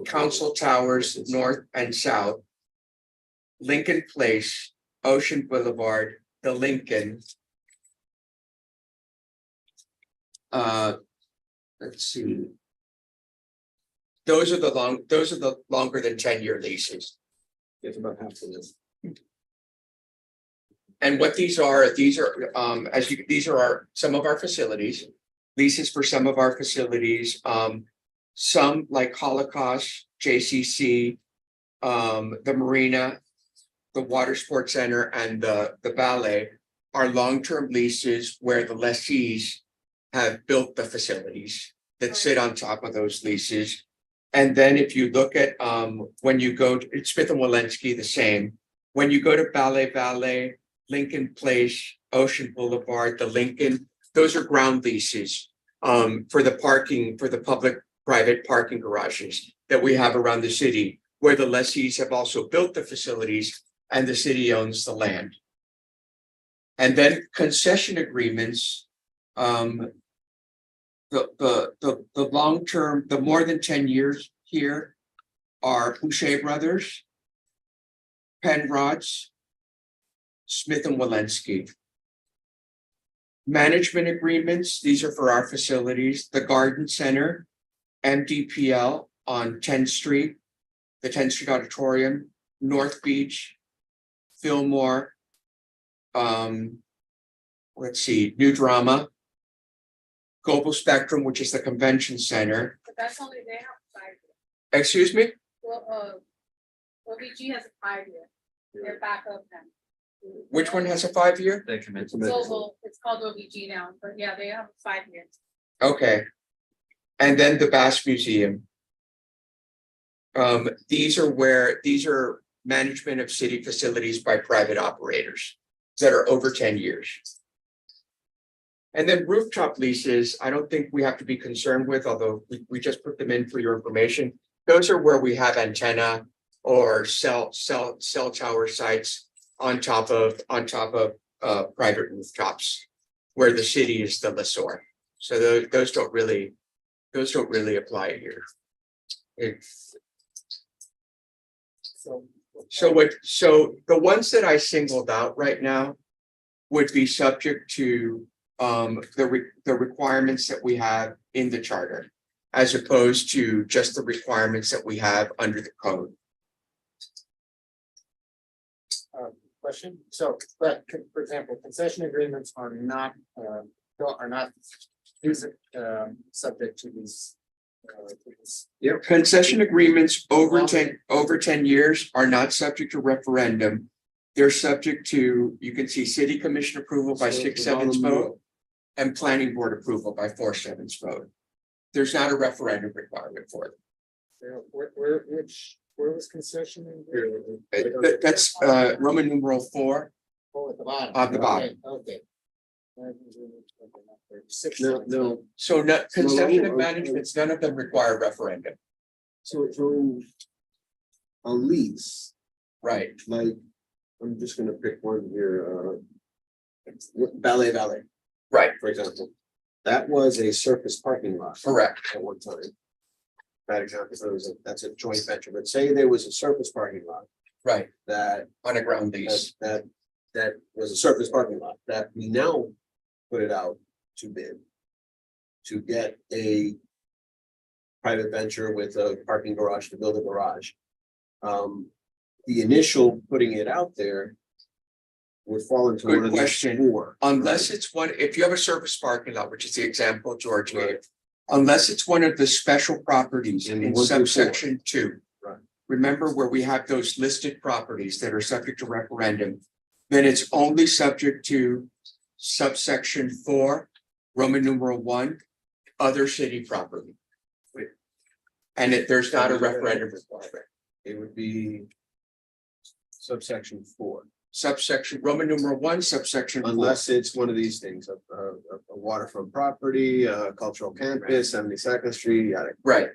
Council Towers, north and south. Lincoln Place, Ocean Boulevard, the Lincoln. Let's see. Those are the longer than 10-year leases. It's about half of this. And what these are these are some of our facilities, leases for some of our facilities, some like Holocaust, JCC, the Marina, the Water Sports Center, and the ballet are long-term leases where the lessees have built the facilities that sit on top of those leases. And then if you look at when you go to Smith and Wollensky, the same. When you go to Ballet, Lincoln Place, Ocean Boulevard, the Lincoln, those are ground leases for the parking, for the public-private parking garages that we have around the city, where the lessees have also built the facilities and the city owns the land. And then concession agreements, the long-term, the more than 10 years here are Boucher Brothers, Penrod's, Smith and Wollensky. Management agreements, these are for our facilities, the Garden Center, MDPL on 10th Street, the 10th Street Auditorium, North Beach, Fillmore, let's see, New Drama, Global Spectrum, which is the convention center. But that's only they have 5 years. Excuse me? Well, OVG has a 5-year. They're back up now. Which one has a 5-year? The convention. Global, it's called OVG now, but yeah, they have 5 years. Okay. And then the Bass Museum. These are management of city facilities by private operators that are over 10 years. And then rooftop leases, I don't think we have to be concerned with, although we just put them in for your information. Those are where we have antenna or cell tower sites on top of private rooftops, where the city is the lessor. So those don't really apply here. So the ones that I singled out right now would be subject to the requirements that we have in the charter, as opposed to just the requirements that we have under the code. Question, so, but for example, concession agreements are not subject to these. Concession agreements over 10 years are not subject to referendum. They're subject to, you can see city commission approval by 6/7 vote and planning board approval by 4/7 vote. There's not a referendum requirement for them. Where was concession? That's Roman numeral 4 Oh, at the bottom. on the bottom. Okay. No, So concession and managements, none of them require referendum. so a lease, Right, like, I'm just gonna pick one here, Ballet, right, for example. That was a surface parking lot. correct. At one time. Bad example, that's a joint venture, but say there was a surface parking lot Right, that on a ground lease. that was a surface parking lot that we now put it out to bid. To get a private venture with a parking garage to build a garage. The initial putting it out there would fall into Good one of these question. 4. Unless it's one, if you have a surface parking lot, which is the example George gave, unless it's one of the special properties In in 1 through 4. subsection 2. Right. Remember where we have those listed properties that are subject to referendum, then it's only subject to subsection 4, Roman numeral 1, other city property. And there's not a referendum requirement. It would be subsection 4. Subsection, Roman numeral 1, subsection 4. Unless it's one of these things, a waterfront property, a cultural campus, 72nd Street, Right,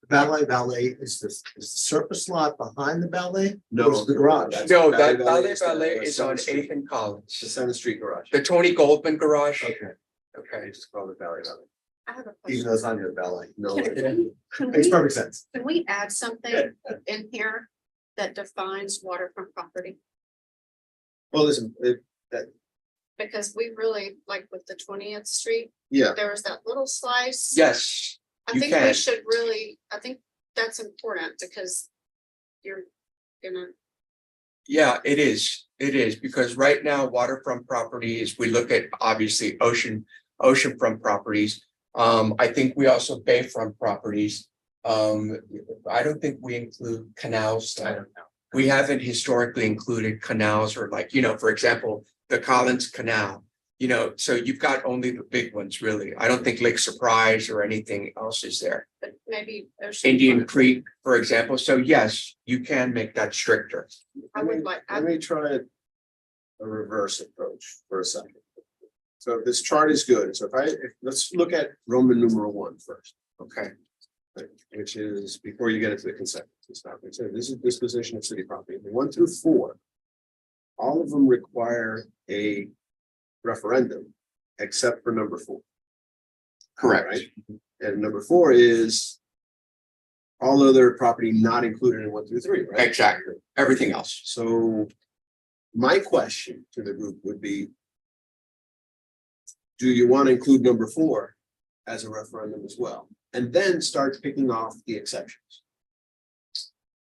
Ballet is the surface lot behind the ballet? No, Or is the garage? no, Ballet that Ballet is Ballet the is on 7th Street. 8th and Collins. The 7th Street garage. The Tony Goldman garage. Okay, I Okay, just call it Ballet. I have a Even question. though it's on your ballet, no, Can makes we, perfect sense. can we add something in here that defines waterfront property? Well, listen, Because we really, like with the 20th Street, yeah, there was that little slice. Yes, I you think we can. should really, I think that's important because you're gonna, Yeah, it is. It is because right now waterfront properties, we look at obviously oceanfront properties. I think we also bayfront properties. I don't think we include canals. I don't know. We haven't historically included canals or like, for example, the Collins Canal. So you've got only the big ones, really. I don't think Lake Surprise or anything else is there. but maybe. ocean Indian front. Creek, for example. So yes, you can make that stricter. I would like, let me try a reverse approach for a second. So this chart is good. So let's look at Roman numeral 1 first. Okay. Which is before you get into the consent. So this is disposition of city property. The 1 through 4. All of them require a referendum, except for number 4. Correct. Right? And number 4 is all other property not included in 1 through 3, right? Exactly. Everything else. So my question to the group would be, do you want to include number 4 as a referendum as well? And then start picking off the exceptions.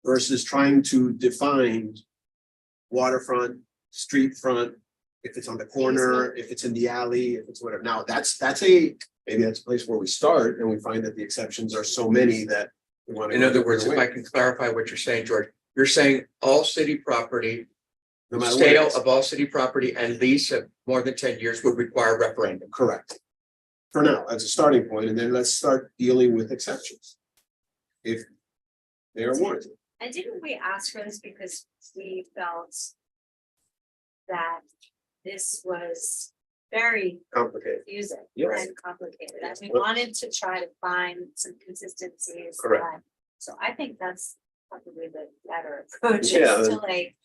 Versus trying to define waterfront, street front, if it's on the corner, if it's in the alley, if it's whatever. Now, maybe that's a place where we start and we find that the exceptions are so many that we want to. In other words, if I can clarify what you're saying, George, you're saying all city property, No matter what it sale is. of all city property and lease of more than 10 years would require referendum. Correct. For now, as a starting point, and then let's start dealing with exceptions. If they are warranted. And didn't we ask for this because we felt that this was very Complicated. confusing Yes. and complicated, and we wanted to try to find some consistencies. Correct. So I think that's probably the better approach, Yeah. is to like,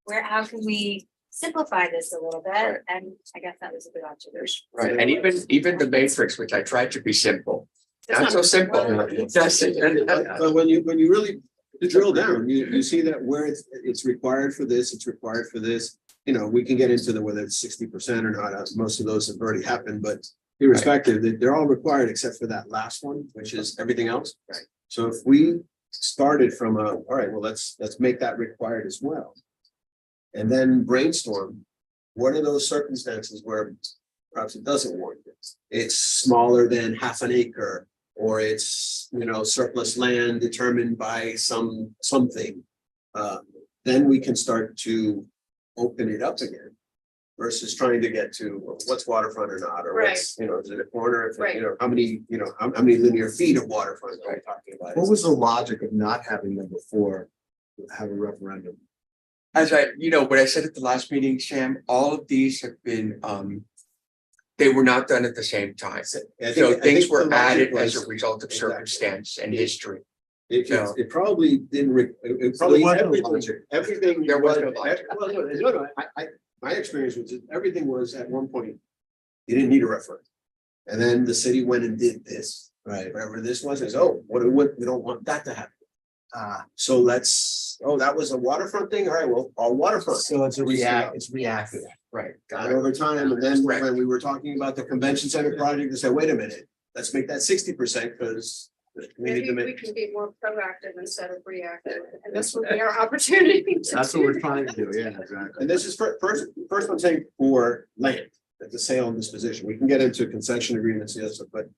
how can we simplify this a little bit? Right. And I guess that was a good observation. Right. And even the matrix, which I tried to be simple, not so simple. That's it. But when you really drill down, you see that where it's required for this, it's required for this. We can get into whether it's 60% or not. Most of those have already happened, but irrespective, they're all required except for that last one, which is everything else. Right. So if we started from all right, well, let's make that required as well. And then brainstorm, what are those circumstances where perhaps it doesn't warrant it? It's smaller than half an acre, or it's, surplus land determined by something. Then we can start to open it up again versus trying to get to what's waterfront or not, or what's, is it a corner? If it- Right. how many linear feet of waterfront are we talking about? What was the logic of not having them before, have a referendum? As what I said at the last meeting, Sam, all of these have been, they were not done at the same time. I So think things the were logic added was- as a result of Exactly. circumstance and history. It it probably didn't, it probably, was no everything, logic. everything. There was no logic. Well, no, my experience was that everything was at one point, you didn't need a referendum. And then the city went and did this, Right. whatever this was, we don't want that to happen. So that was a waterfront thing, all right, well, all waterfront. So it's reactive. Right. And over time, and then Correct. when we were talking about the convention center project, they said, wait a minute, let's make that 60% because we need maybe to we make. can be more proactive instead of reactive, and this would be our opportunity to That's what do we're that. trying to do, yeah, exactly. And this is first I'm saying for land, at the sale and disposition, we can get into concession agreements, yes, but.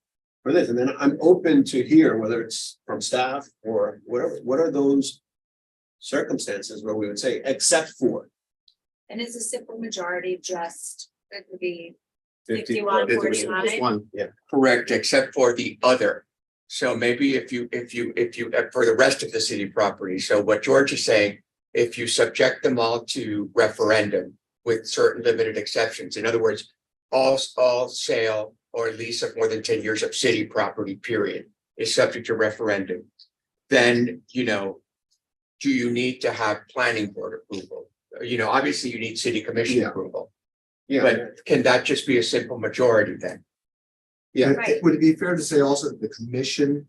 For this, and then I'm open to hear whether it's from staff or whatever, what are those circumstances where we would say, except for. And it's a simple majority, just, it would be 50, 51, if it was 49. one, yeah. Correct, except for the other. So maybe if you, for the rest of the city property, so what George is saying, if you subject them all to referendum with certain limited exceptions, in other words, all sale or lease of more than 10 years of city property, period, is subject to referendum, then, do you need to have planning board approval? Obviously you need city commission Yeah. approval, Yeah, but can that just be a simple majority then? Yeah, Right. Would it be fair to say also that the commission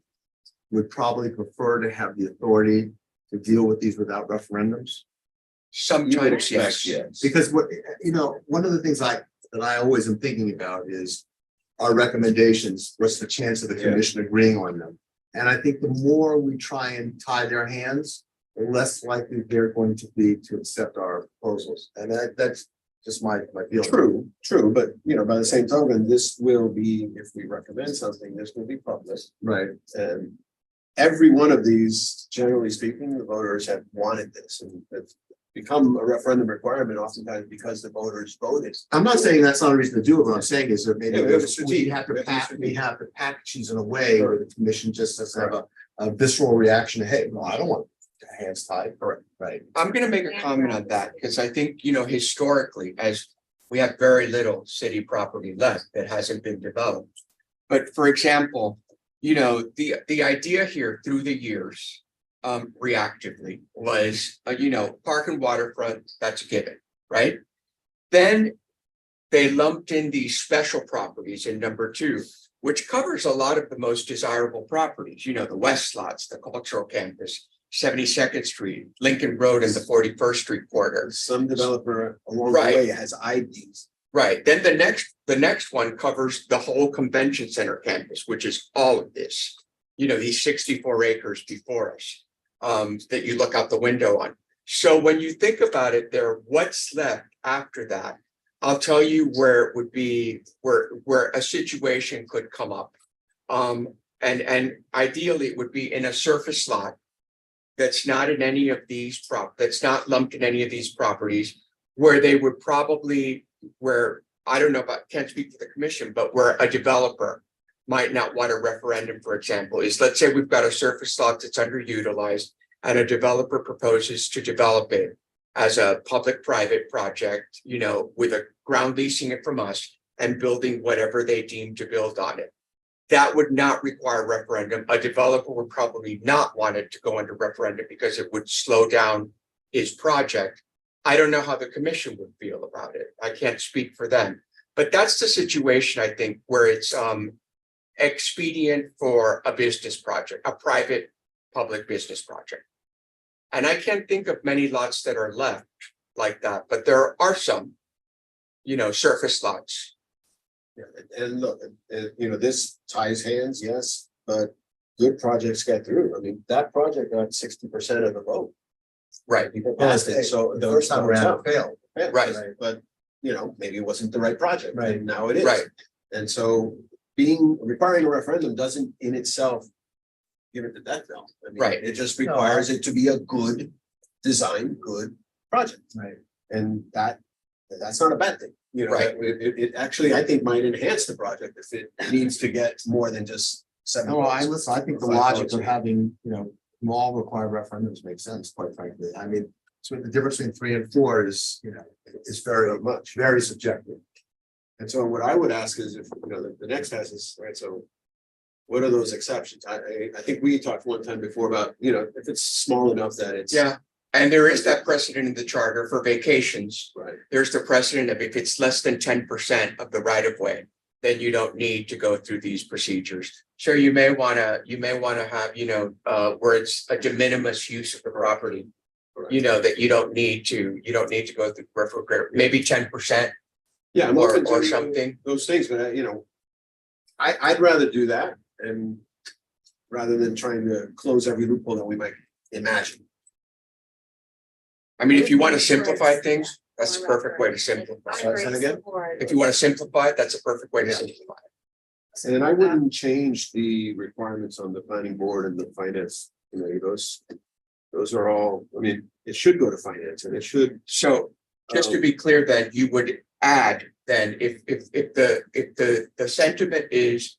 would probably prefer to have the authority to deal with these without referendums? Sometimes, yes. Because what, you know, one of the things that I always am thinking about is our recommendations, what's the chance of the commission agreeing on them? And I think the more we try and tie their hands, the less likely they're going to be to accept our proposals. And that's just my feeling. True, but you know, by the same token, this will be, if we recommend something, this will be public. Right. And every one of these, generally speaking, the voters have wanted this and it's become a referendum requirement oftentimes because the voters voted. I'm not saying that's not a reason to do it. What I'm saying is that maybe Yeah, we have a we strategic- have we to have a pack, we strategic- have to package these in a way where the commission just doesn't have a visceral reaction to, hey, no, I don't want hands tied. Correct. Right. I'm gonna make a comment on that, because I think, you know, historically, as we have very little city property left that hasn't been developed. But for example, you know, the idea here through the years, reactively was, you know, park and waterfront, that's a given, right? Then they lumped in these special properties in number 2, which covers a lot of the most desirable properties, you know, the West Lots, the cultural campus, 72nd Street, Lincoln Road and the 41st Street corridor. Some developer along the Right. way has eyed these. Right, then the next one covers the whole convention center campus, which is all of this. You know, these 64 acres before us, that you look out the window on. So when you think about it there, what's left after that? I'll tell you where it would be, where a situation could come up. And ideally it would be in a surface lot that's not in any of these that's not lumped in any of these properties, where they would probably, where, I don't know about, can't speak for the commission, but where a developer might not want a referendum, for example, is, let's say we've got a surface lot that's underutilized and a developer proposes to develop it as a public-private project, you know, with a ground leasing it from us and building whatever they deem to build on it. That would not require referendum. A developer would probably not want it to go under referendum because it would slow down his project. I don't know how the commission would feel about it. I can't speak for them. But that's the situation, I think, where it's expedient for a business project, a private public business project. And I can't think of many lots that are left like that, but there are some, you know, surface lots. Yeah, and look, you know, this ties hands, yes, but good projects get through. I mean, that project got 60% of the vote. Right, People passed it, so The first time around it failed. Yeah, Right. But, you know, maybe it wasn't the right project, Right. and now it is. Right. And so requiring a referendum doesn't in itself give it the death knell. I mean, Right. It just requires it to be a good design, good project. Right. And that's not a bad thing, you know, Right. it actually, I think, might enhance the project if it needs to get more than just 7 No, votes. I think the Five logic votes. of having, you know, all required referendums makes sense, quite frankly. I mean, so the difference between 3 and 4 is, you know, is very subjective. And so what I would ask is if, you know, the next test is, right, so. What are those exceptions? I think we talked one time before about, you know, if it's small enough that it's. yeah. And there is that precedent in the charter for vacations. Right. There's the precedent of if it's less than 10% of the right of way, then you don't need to go through these procedures. So you may wanna have, you know, where it's a de minimis use of the property. You know, that you don't need to go through referendum, maybe 10%. Yeah, I'm Or- open or to something. those things, but you know. I'd rather do that and rather than trying to close every loophole that we might imagine. I mean, if you want to simplify things, that's the perfect way to simplify. Sorry, say that again? If you want to simplify it, that's a perfect way to Yeah. simplify. And I wouldn't change the requirements on the planning board and the finance committee, those are all, I mean, it should go to finance and it should. So just to be clear, then you would add, then if the sentiment is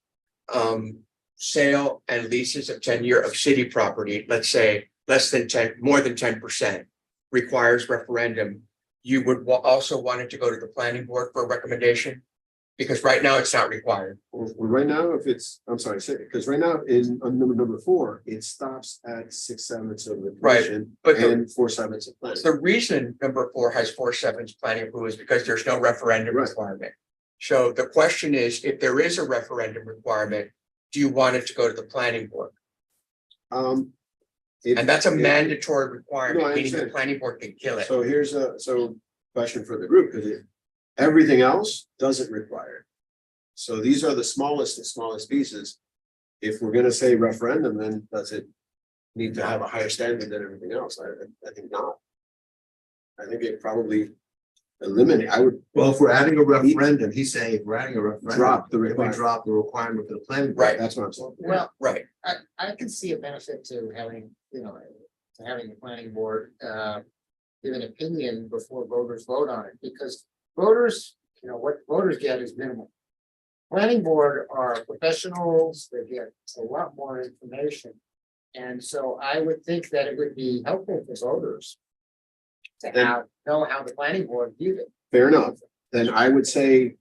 sale and leases of tenure of city property, let's say less than 10, more than 10% requires referendum, you would also want it to go to the planning board for a recommendation? Because right now it's not required. Well, right now, if it's, I'm sorry, because right now in on number 4, it stops at 6/7 of the Right, commission but the- and 4/7 of planning. The reason number 4 has 4/7 planning approval is because there's no referendum Right. requirement. So the question is, if there is a referendum requirement, do you want it to go to the planning board? And that's a mandatory No, I requirement, meaning the understand. planning board can kill it. So here's a, question for the group, because everything else doesn't require. it. So these are the smallest pieces. If we're gonna say referendum, then does it need to have a higher standard than everything else? I think not. I think it probably eliminate, I would. Well, if we're adding a referendum, he's saying if we're adding a referendum. Drop the if we requirement. drop the requirement for the planning. board, Right. That's what I'm saying. Well, Right, I can see a benefit to having, to having the planning board, give an opinion before voters vote on it, because voters, what voters get is minimal. Planning board are professionals, they get a lot more information. And so I would think that it would be helpful for voters to know how the planning board viewed it. Fair enough. Then I would say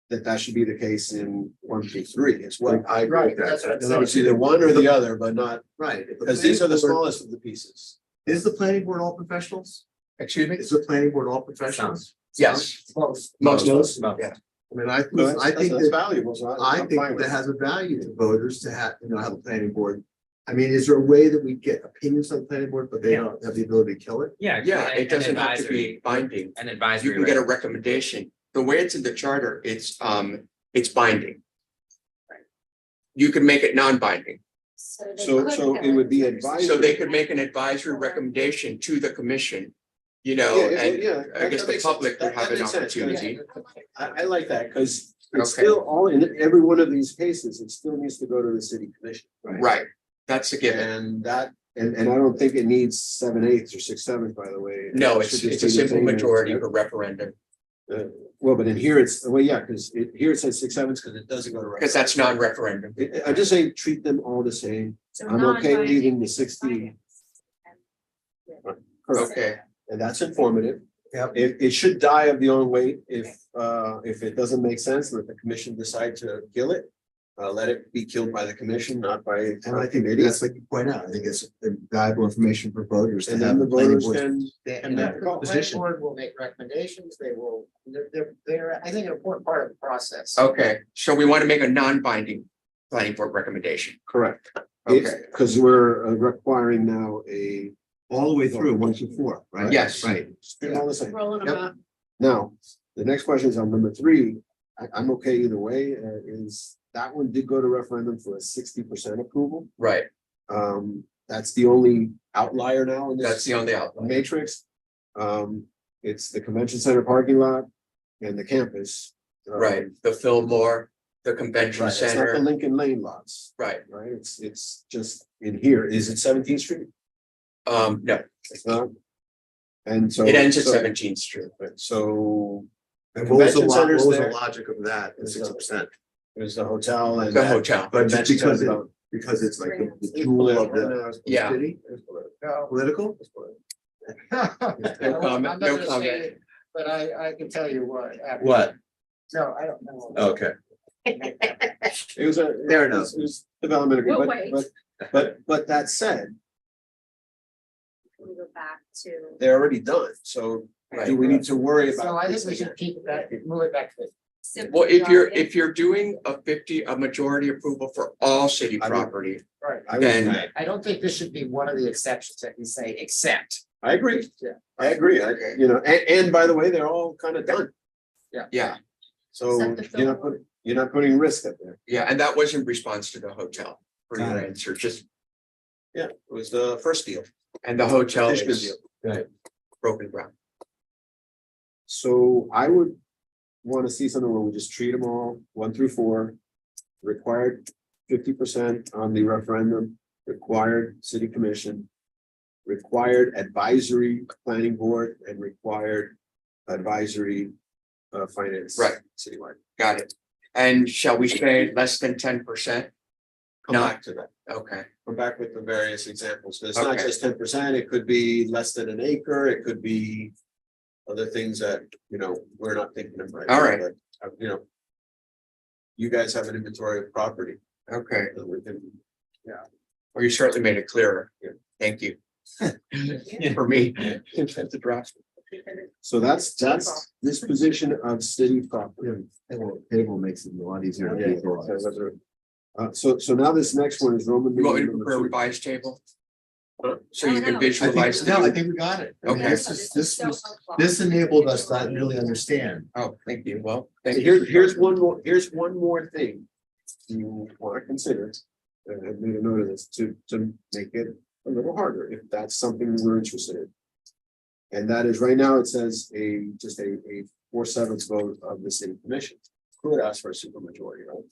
that should be the case in 1 through 3 as well. I agree with That's what I'm that. And then it's either one or the other, but not, Right. because these are the smallest of the pieces. Is the planning board all professionals? excuse me? Is the planning board all professionals? Yes, Close. most of Most. those, yeah. I mean, I I think that's that, valuable, so I I'm think fine with that it. has a value to voters to have, have a planning board. I mean, is there a way that we get opinions on the planning board, but they don't have the ability to kill it? Yeah. Yeah, an it doesn't have to advisory- be binding. An You advisory. can get a right. recommendation. The way it's in the charter, it's binding. You can make it non-binding, they So could it would be have it. advisory. so they could make an advisory recommendation to the commission. Yeah, And I guess that the makes public sense. would have That an makes sense, opportunity. I like that, because it's Okay. still all in every one of these cases, it still needs to go to the city commission. Right, that's a given. And that, and I don't think it needs 7/8 or 6/7, by the way. No, It it's should just a be the simple same as- majority for referendum, Well, but in here it's, well, yeah, because here it says 6/7 because it doesn't go to. because that's non-referendum. I just say treat them all the same, So I'm okay non-binding leaving the is 16. finance. correct, Okay, and that's informative. Yep. It should die of the own weight if it doesn't make sense, let the commission decide to kill it. Let it be killed by the commission, not by. And I think that's like you point out, I think it's valuable information for voters to And have. then the the planning voters board can, stand and in that that The planning position. board will make recommendations, they're, I think, an important part of the process. okay, so we want to make a non-binding planning board recommendation. correct. Okay. Because we're requiring now All the way through 1 through 4, right? Yes. Right. Treat them all the same. Rolling them Yep. out. Now, the next question is on number 3. I'm okay either way, is that one did go to referendum for a 60% approval. Right, That's the only outlier now in that's this the only outline. matrix. It's the convention center parking lot and the campus. Right, the Fillmore, the convention Right, it's not the center, Lincoln Lane lots, right, right? It's just in here. Is it 17th Street? no, It's not. And so. it ends at so- 17th Street. So And what was the Convention center's there. logic of that, the 60%? there's the hotel and. The that hotel, But just convention because center. it's like the jewel of the yeah, city, No. political? No comment, I'm not no gonna say comment. it, But I can tell you what. What? No, I don't know. Okay. It was a. Fair enough. It was development We'll agreement, wait. but that said, We go back to. they're already done, so do we need to worry about? So I think this we again? should keep it back, move it back to the simple Well, majority. if you're doing a majority approval for all city I would- property, right. I then- would- I don't think this should be one of the exceptions that we say, except. I agree. Yeah. I agree. And by the way, they're all kind of done. yeah, So Except the you're not putting risk up there. yeah, and that was in response to the hotel. For your Got it. answer, just, Yeah, it was the first deal. and the hotel Fishman is deal. Right. broken ground. So I would want to see something where we just treat them all, 1 through 4. Required 50% on the referendum, required city commission. Required advisory planning board and required advisory finance. Right. Citywide. Got it. And shall we say less than 10%? Come No. back to that. Okay, Come back with the various examples. It's not Okay. just 10%, it could be less than an acre, it could be. Other things that, we're not thinking of right now. All right. But, you guys have an inventory of property. okay. that we can. Well, you certainly made it clearer. Yeah. Thank you. For me, to draft. So that's this position of city property. Table makes it a lot easier to visualize. So now this next one is Roman. You want me to numeral prepare a number revised table? So No, you can no. visualize. No, I the- think we got it. Okay. This enabled us to really understand. Oh, thank you. Well, two. thank you. Here's one more thing you want to consider. And I've made a note of this to make it a little harder if that's something we're interested in. And that is right now, it says just a 4/7 vote of the city commission. Could ask for a supermajority, right?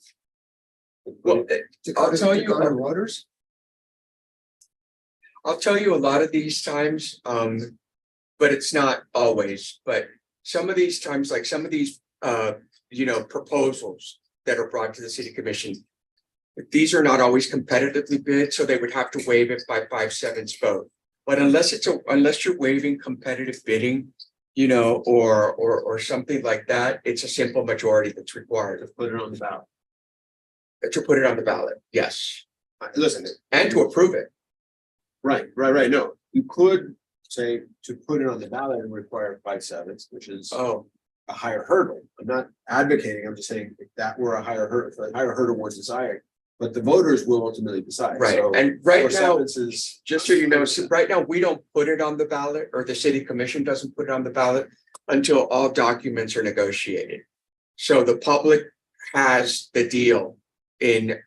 Well, I'll tell you, Voters? I'll tell you a lot of these times, but it's not always, but some of these times, like some of these, proposals that are brought to the city commission. These are not always competitively bid, so they would have to waive it by 5/7 vote. But unless you're waiving competitive bidding, or something like that, it's a simple majority that's required Put it on the ballot. to put it on the ballot, yes, Listen, and to approve it. right. No, you could say to put it on the ballot and require 5/7, which is Oh, a higher hurdle. I'm not advocating, I'm just saying if that were a higher hurdle was desired. But the voters will ultimately decide. right, So and right now, 4/7 is just so you know, so right now, we don't put it on the ballot, or the city commission doesn't put it on the ballot until all documents are negotiated. So the public has the deal in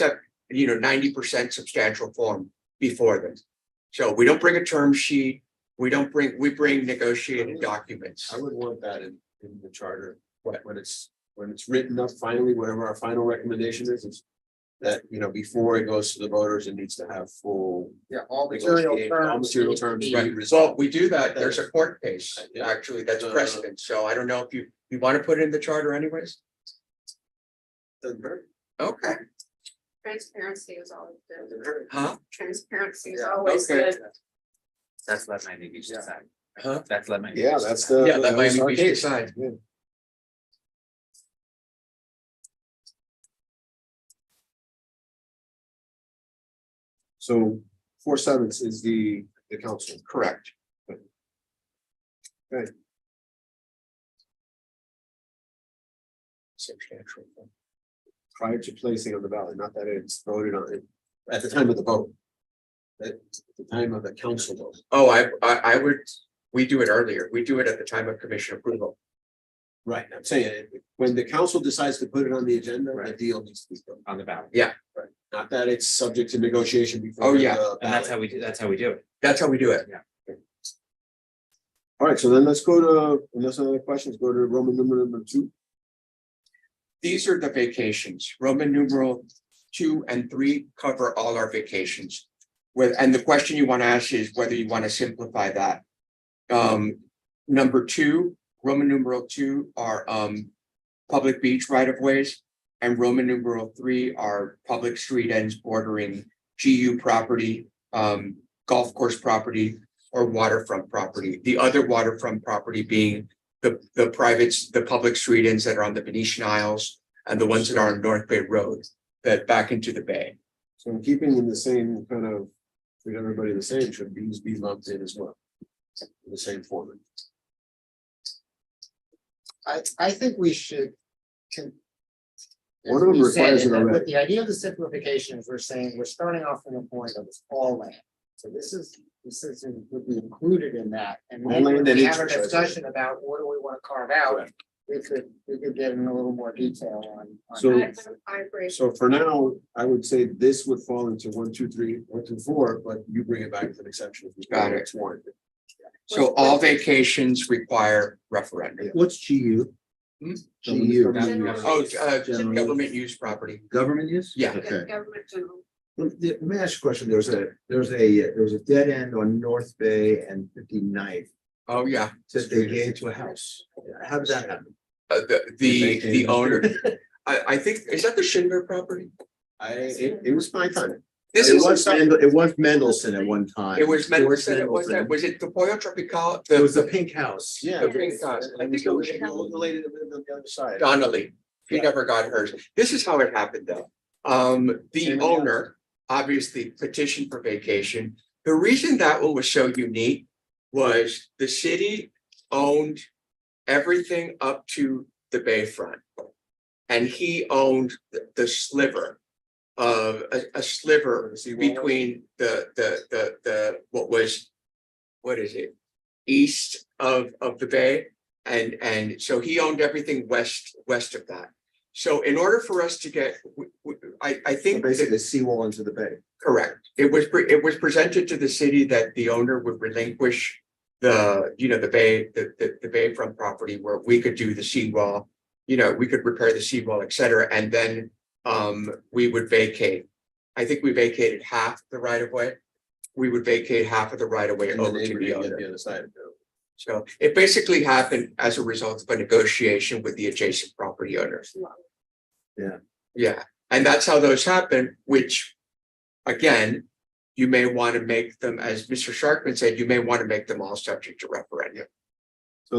90% substantial form before them. So we don't bring a term sheet, we bring negotiated documents. I would want that in the charter, when it's written up finally, whatever our final recommendation is that, before it goes to the voters, it needs to have full. Yeah, all material negotiated- all terms. material need to terms be- be Right, resolved. well, we do that, there's a court case, Yeah. actually, that's precedent, so I don't know if you want to put it in the charter anyways? Doesn't hurt. Okay, Transparency is always good. Doesn't hurt. huh? Transparency is Yeah, always okay. good. That's let Miami Beach decide. Huh? That's let Miami. Yeah, Beach that's decide. the. Yeah, let that's Miami our Beach case. decide. Yeah. So 4/7 is the council. Correct. Okay. Substantial. Prior to placing on the ballot, not that it's voted on it at the time of the vote. At the time of the council vote. Oh, I would, we do it earlier, we do it at the time of commission approval. Right, I'm saying, when the council decides to put it on the agenda, the deal needs to be done. On the ballot. Right, not that it's subject to negotiation before. Oh, yeah. the And that's ballot. how we do, that's how we do it. That's how we do it. All right, so then let's go to, unless other questions, go to Roman numeral number 2. These are the vacations, Roman numeral 2 and 3 cover all our vacations. And the question you want to ask is whether you want to simplify that. Number 2, Roman numeral 2 are public beach right of ways. And Roman numeral 3 are public street ends bordering GU property, golf course property, or waterfront property. The other waterfront property being the privates, the public street ends that are on the Venetian Isles and the ones that are on North Bay Road that back into the bay. So in keeping in the same kind of, treat everybody the same, should these be lumped in as well? In the same format. I think we should. One of them You said requires it, it that already. with the idea of the simplification is we're saying we're starting off from the point of it's all land. So this would be included in that. And All then when land and we have a interest, I discussion about what do we want to carve out, Correct. we could get in a little more detail on. So- that. I agree. So for now, I would say this would fall into 1, 2, 3, 1, 2, 4, but you bring it back as an exception. if you Got it. it's warranted. So all vacations require referendum. What's GU? Hmm? GU. Oh, General- government use property. Government use? Yeah. Okay. Government general. Let me ask you a question. There was a dead end on North Bay and 59th Oh, yeah. that they gave to a house. How did that happen? The owner, I think, is that the Schindler property? It was my time. This It is, was Mendelson at one time. it was George Mendelson, Mendelson. was it the Pollo Tropical? It was the pink house. Yeah. The pink house. I think it was The lady that lived on the other side. Donnelly. He never got hers. This is how it happened, though. The owner obviously petitioned for vacation. The reason that one was so unique was the city owned everything up to the bayfront. And he owned the sliver of a sliver between what is it? East of the bay, and so he owned everything west of that. So in order for us to get, I So think. basically seawall into the bay. Correct. It was presented to the city that the owner would relinquish the bayfront property where we could do the seawall. We could repair the seawall, et cetera, and then we would vacate. I think we vacated half the right of way. We would vacate half of the right of way And then over they to would the get owner. the other side. So it basically happened as a result of a negotiation with the adjacent property owners. Yeah. Yeah, and that's how those happen, which, again, you may want to make them, as Mr. Sharkman said, you may want to make them all subject to referendum.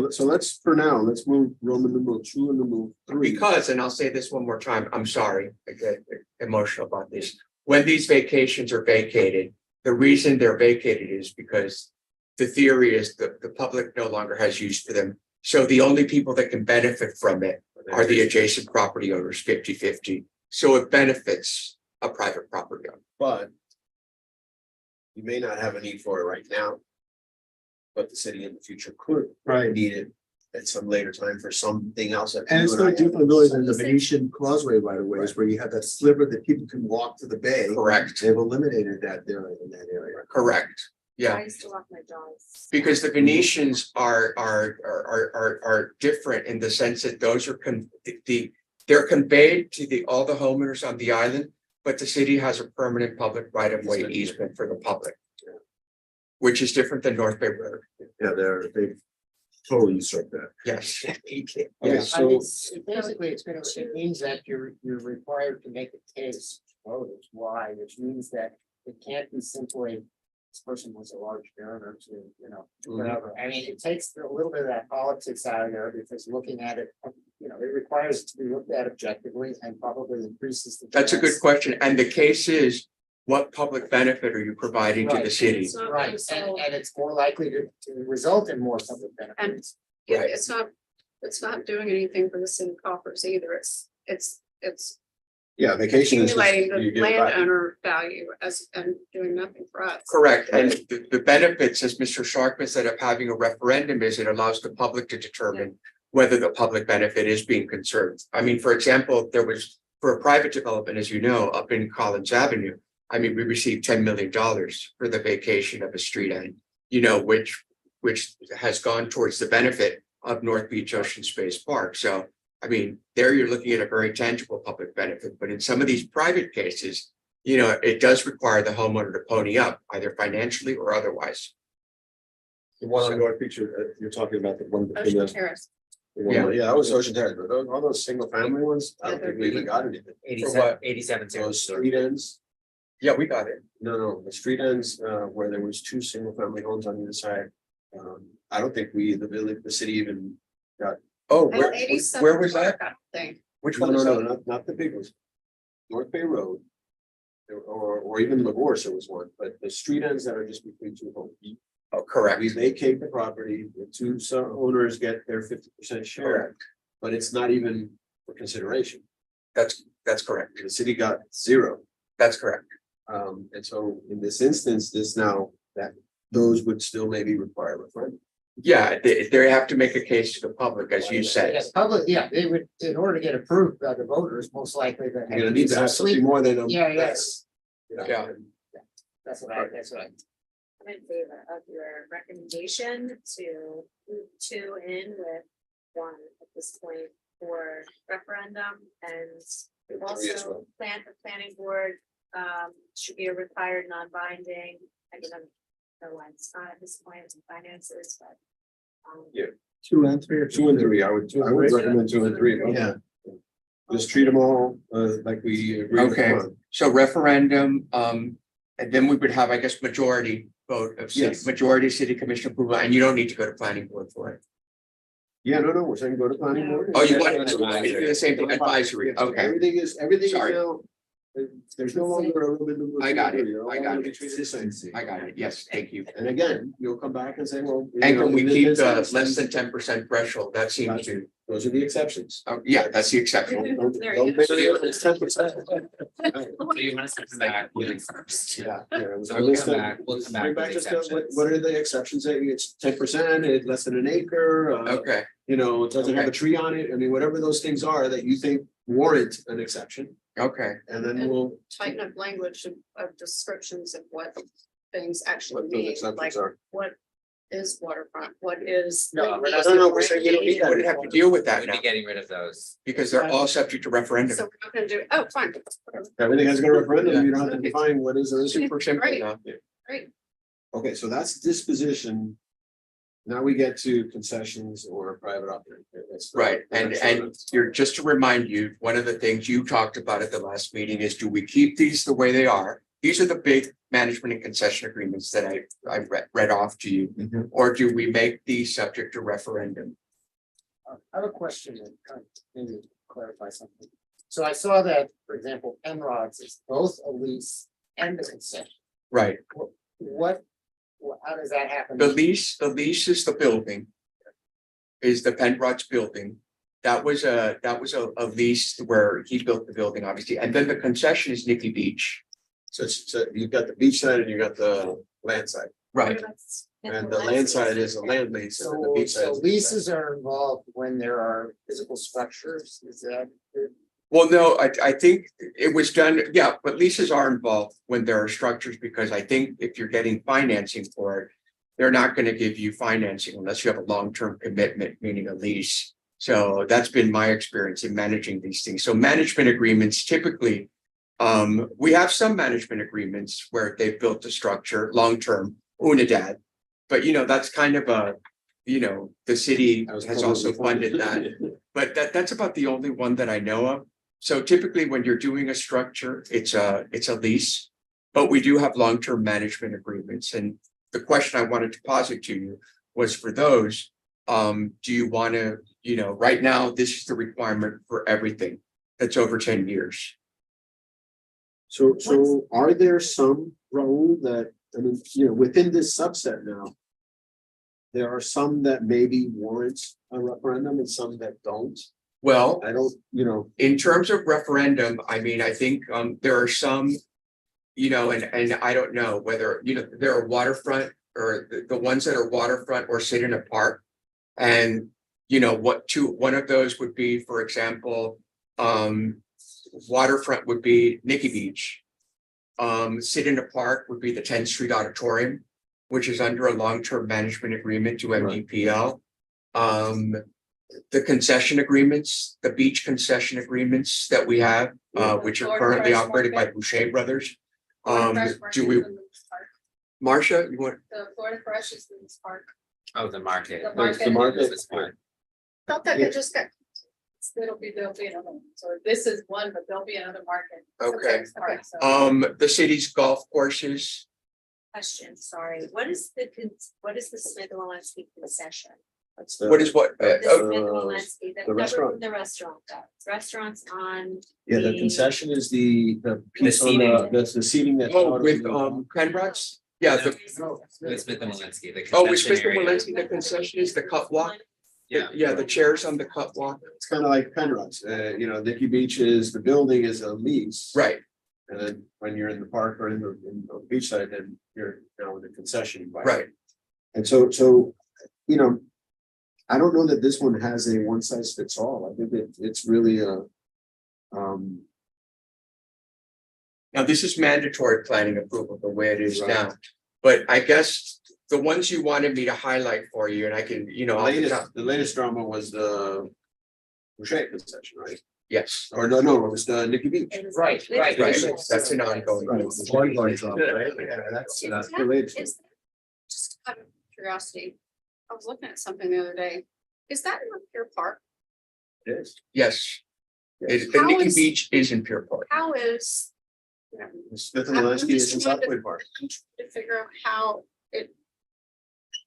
So let's, for now, let's move Roman numeral 2 and numeral 3. Because, and I'll say this one more time, I'm sorry, I get emotional about this. When these vacations are vacated, the reason they're vacated is because the theory is that the public no longer has use for them. So the only people that can benefit from it are the adjacent property owners 50-50. So it benefits a private property owner. But you may not have a need for it right now. But the city in the future could need it at some later time for something else. And it's no different really than the Venetian Causeway right of ways where you have that sliver that people can walk to the bay. Correct, They've eliminated that there in that area. correct. Yeah. I used to walk my dogs. Because the Venetians are different in the sense that those are they're conveyed to all the homeowners on the island, but the city has a permanent public right of way easement for the public. Which is different than North Bay Road. Yeah, they've totally usurped that. Yes. Okay, I so mean, basically, it means that you're required to make a case, voters, why, which means that it can't be simply. This person was a large donor to, whatever. I mean, it takes a little bit of that politics out of there because looking at it, it requires it to be looked at objectively and probably increases the. That's a good chance. question. And the case is, what public benefit are you providing to the Right. city? So, Right, and it's more likely to result in more public benefits. Right. It's not doing anything for the city coffers either. It's yeah, vacation is. accumulating you the give back. landowner value and doing nothing for us. Correct. And the benefits, as Mr. Sharkman said, of having a referendum is it allows the public to determine whether the public benefit is being conserved. I mean, for example, there was, for a private development, as you know, up in Collins Avenue, I mean, we received $10 million for the vacation of a street end, which has gone towards the benefit of North Beach Ocean Space Park. So, I mean, there you're looking at a very tangible public benefit, but in some of these private cases, it does require the homeowner to pony up either financially or otherwise. The one on North Beach, you're talking about the one between Ocean us. Terrace. Yeah. Yeah, that was Ocean Terrace, but all those single family ones, I don't think we even got anything. 87 Those street ends, Yeah, we got it. no, the street ends, where there was 2 single family homes on either side. I don't think the city even got. Oh, And where 87 was that? Park, I think. Which No, one was no, that? not the big ones. North Bay Road. Or even LaGorce, there was one, but the street ends that are just between 2 homes. Oh, correct. We vacate the property, the 2 owners get their 50% share, Correct. but it's not even for consideration. That's correct. The city got 0. That's correct. And so in this instance, that those would still maybe require a referendum. Yeah, they have to make a case to the public, as you said. Yes, public, yeah, they would, in order to get approved by the voters, most likely they. You're gonna need to have something more than. Yeah, yeah. that's, you know, Yeah. That's what I. I'm in favor of your recommendation to move 2 in with 1 at this point for referendum and Three as well. the planning board should be a required non-binding. I mean, I'm no why it's not at this point in finances, but. Yeah. 2 and 3 or 2 and 3, I would recommend 2 and 3. but Yeah. Just treat them all, like we agreed. Okay. upon. So referendum, and then we would have, I guess, majority vote of Yes. majority city commission approval, and you don't need to go to planning board for it. Yeah, no, we're saying go to planning board. Oh, you Yeah, want that's what I to said. do the same thing, advisory, okay. Everything is Sorry. now There's no longer a Roman numeral. I got it. You're all I got gonna it. be treated the same. I got it. Yes, thank you. And again, you'll come back and say, well. you And know, can we in keep this the instance, less than 10% threshold? That seems to, Those are the exceptions. yeah, that's the exception. Don't There don't you make it 10%. So you want us to come back with first? Yeah. So we'll come back, we'll come back Bring back with just what exceptions. what are the exceptions that it's 10%, it's less than an acre, Okay, you know, it doesn't have a Okay. tree on it, I mean, whatever those things are that you think warrant an exception, okay. and then we'll. Tighten up language of descriptions of what things actually What those mean, exceptions like are. what is waterfront, what is. No, we're not- No, we're saying you don't need We wouldn't have to deal with that We'd now be getting rid of those. because they're all subject to referendum. So we're not gonna do, oh, fine, whatever. Everything has got a referendum, Yeah. you don't have to define what is or isn't. Super simple Great. now. Great. Okay, so that's disposition. Now we get to concessions or private operating. Right, and you're, just to remind you, one of the things you talked about at the last meeting is, do we keep these the way they are? These are the big management and concession agreements that I read off to you, Mhm. or do we make these subject to referendum? I have a question that kind of maybe clarify something. So I saw that, for example, Penrod's is both a lease and a concession. Right, What, how does that happen? the lease is the building. Is the Penrod's building. That was a lease where he built the building, obviously, and then the concession is Nikki Beach. So you've got the beach side and you've got the land side, Right, and the land side is a land lease, and then the So, beach side. so is a beach side. leases are involved when there are physical structures, is that? well, no, I think it was done, yeah, but leases are involved when there are structures, because I think if you're getting financing for it. They're not gonna give you financing unless you have a long-term commitment, meaning a lease. So that's been my experience in managing these things. So management agreements typically. We have some management agreements where they've built a structure long-term, Unidad. But that's kind of a, the city That was has also probably funded that. But that's about the only one that I know of. So typically, when you're doing a structure, it's a lease. But we do have long-term management agreements, and the question I wanted to posit to you was for those. Do you want to, right now, this is the requirement for everything that's over 10 years. So are there some, Raul, that, I mean, within this subset now? There are some that maybe warrant a referendum and some that don't. Well, I don't, in terms of referendum, I mean, I think there are some. And I don't know whether, there are waterfront or the ones that are waterfront or sit in a park. And, one of those would be, for example, waterfront would be Nikki Beach. Sit in a park would be the 10th Street Auditorium, which is under a long-term management agreement to MDPL. The concession agreements, the beach concession agreements that we have, which are currently operated by Boucher Brothers. Do we, Marcia, you want? The Florida Fresh is in this park. Oh, the market. The market. the market. This one. Thought that Yeah. it just got, There'll be another one. So this is one, but there'll be another market. Okay. Sorry, so- The city's golf courses, Question, sorry, what is the Smith and Wollensky concession? that's the. what is what? The Smith and Wollensky, the restaurant. The restaurant, restaurants on. Yeah, the concession is the piece on seating. that's the seating that's. Oh, out with of Penrod's? Yeah, the, With Smith and Wollensky, the oh, with concession Smith and area. Wollensky, the concession is the cut walk. Yeah. Yeah, the chairs on the cut walk, It's kind of like Penrod's, Nikki Beach is, the building is a lease. right, And then when you're in the park or in the beach side, then you're now in the concession. you buy. right. And so, I don't know that this one has a one size fits all. I think it's really a. Now, this is mandatory planning approval, the way it is Right. now. But I guess the ones you wanted me to highlight for you, and I can, The latest drama was the Boucher concession, right? yes, Or no, it was the Nikki Beach. Right. that's an ongoing. Right, it's an ongoing drama, right? Yeah, that's the latest. is, just out of curiosity, I was looking at something the other day. Is that in Pier Park? It is. Yes, Yes. the How Nikki is- Beach is in Pier Park. How is? Smith and I'm Wollensky is in just trying to- Southwood Park. I'm trying to figure out how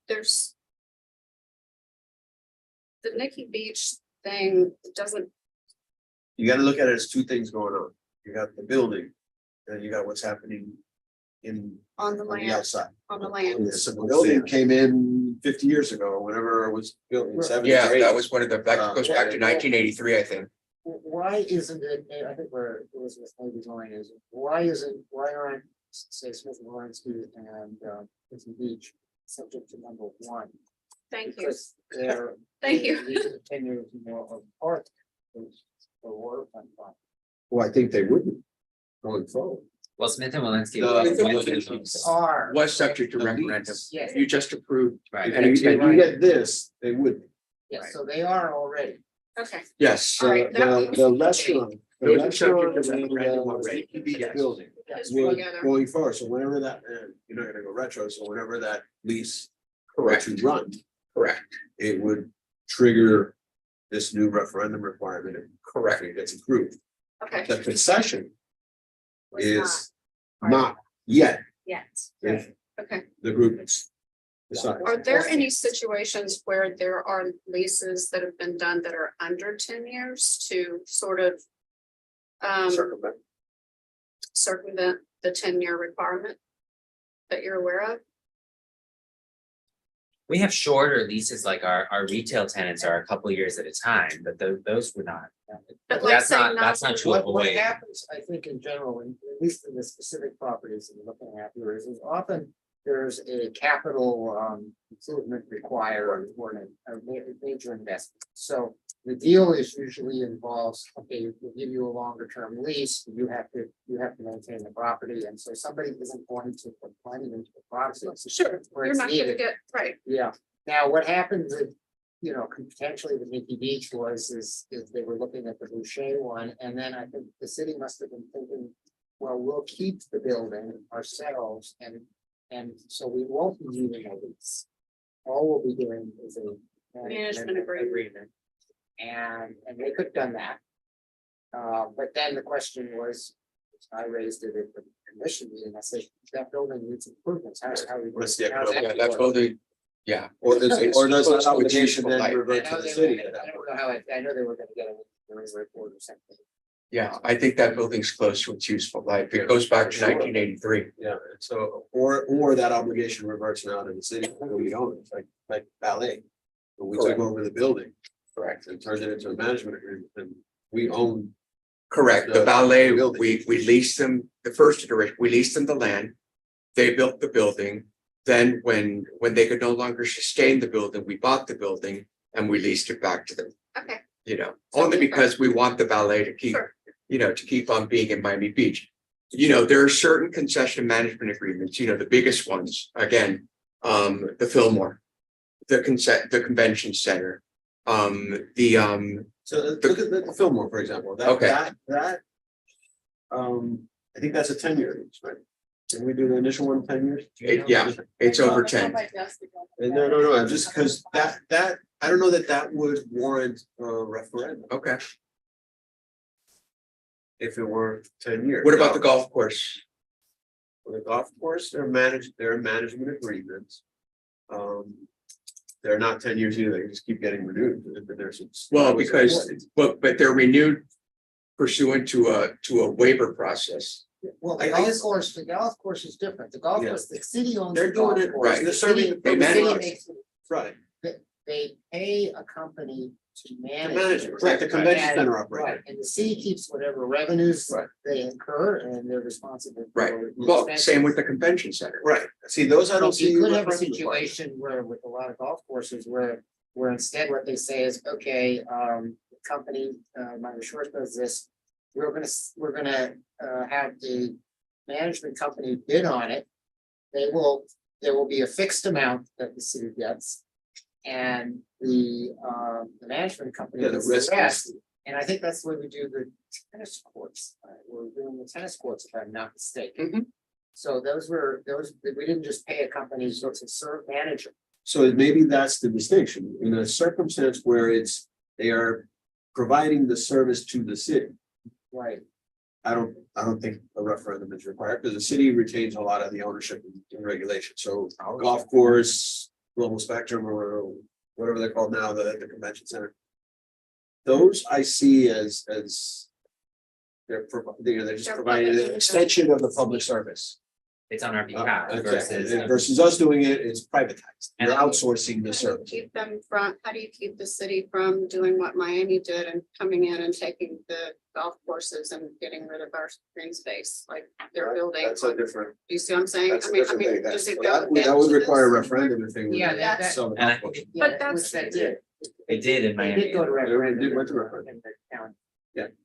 there's. The Nikki Beach thing doesn't, You gotta look at it as two things going on. you got the building, and you got what's happening in, On the on the land, outside. on the land. So the building came in 50 years ago, whenever it was built in 70s Yeah, or 80s. that was one of the, that goes back to 1983, I think. Why isn't it, I think where Elizabeth may be going is, why aren't, say, Smith and Lawrenceville and Disney Beach subject to number one? Thank you. Because they're. Thank you. these are 10 years more of park. For waterfront property. Well, I think they wouldn't going forward. Well, Smith and Walensky. Are. Was subject to The referendum. lease. Yes, You just approved. Right. an If you extension. get this, they would. yes, so they are already. Okay, Yes, All right, that The was- restaurant. The Those are restaurant subject to and referendum the already. Waikiki Beach Yes. building Yes, would together. going forward, so whenever that, you're not gonna go retro, so whenever that lease were correct, to run, correct, it would trigger this new referendum requirement if correct. it gets approved. okay. The concession Was is not not yet Yet. if Okay. the group decides. Are there any situations where there are leases that have been done that are under 10 years to sort of Circumvent. circumvent the 10-year requirement that you're aware of? We have shorter leases, like our retail tenants are a couple years at a time, but those were not. But like That's say not true of What Hawaii. happens, I think, in general, at least in the specific properties that we're looking at here, is often there's a capital improvement required or a major investment. So the deal is usually involves, okay, we'll give you a longer term lease, you have to maintain the property, and so somebody isn't going to put money into the process. Sure, where you're it's not gonna needed. get, right, Yeah, now what happens with, you know, potentially with Nikki Beach is they were looking at the Boucher one, and then I think the city must have been thinking, well, we'll keep the building ourselves and so we won't be using a lease. All we'll be doing is a Management agreement. And they could have done that. But then the question was, I raised it at the commission meeting, I said, that building needs improvements, how we. What's the how's that Yeah, that's work? all the, yeah. Or does It's that supposed to obligation be then light. revert I to know the they city? were- I don't know how, I know they were gonna get a report or something. Yeah, I think that building's close to its useful life. It goes back to Sure. 1983. Yeah, so, or that obligation reverts now to the city, we own it, like ballet. When we took Correct. over the building Correct. and turned it into a management agreement, and we own. Correct. The The ballet, building. we leased them, the first iteration, we leased them the land. They built the building. Then when they could no longer sustain the building, we bought the building and we leased it back to them, okay, you know, only because we want the ballet to keep, Sure. you know, to keep on being in Miami Beach. You know, there are certain concession management agreements, you know, the biggest ones, again, the Fillmore. The convention center, So look at the Fillmore, for example, Okay. that. I think that's a 10-year lease, right? Can we do the initial one 10 years? yeah, it's over 10. No, just because that, I don't know that would warrant a referendum Okay, if it were 10 years. what about the Now, golf course? for the golf course, they're management agreements. They're not 10 years either, they just keep getting renewed. Well, because, but they're renewed pursuant to a waiver process. Well, I the golf guess- course, the golf course is different. The golf Yeah. course, the city owns. They're the golf doing it, course. right, they're The city- serving- they the city manage it. makes it- Right, They pay a company to to manage. manage it, right, the convention center operator. Right, and the city keeps whatever revenues Right. they incur and they're responsible. for Right, the well, expenses. same with the convention center. Right, see, those I don't But see. you could have a referendum required. situation where with a lot of golf courses where instead what they say is, okay, the company, Miami Shores does this. We're gonna have the management company bid on it. There will be a fixed amount that the city gets. And the management company Yeah, the gets the risk rest. is- And I think that's the way we do the tennis courts. We're doing the tennis courts, if I'm not mistaken. Mm-hmm. So we didn't just pay a company to serve manager. So maybe that's the distinction, in a circumstance where they are providing the service to the city. Right. I don't think a referendum is required, because the city retains a lot of the ownership and regulation, so golf course, Global Spectrum, or whatever they're called now, the convention center. Those I see as they're just providing an extension of the public service. It's on our behalf versus. Versus us doing it, it's privatized. And You're I- outsourcing the How do you service. keep them from, how do you keep the city from doing what Miami did and coming in and taking the golf courses and getting rid of our green space, like they're building? That's a different, Do you see what I'm saying? that's I a mean, different thing. does it go That against would require a this? referendum if they were. Yeah, to that- sell the And I golf course. think Yeah, But that's- which they did. They did in They Miami. did go to referendum. They went to referendum. in the county.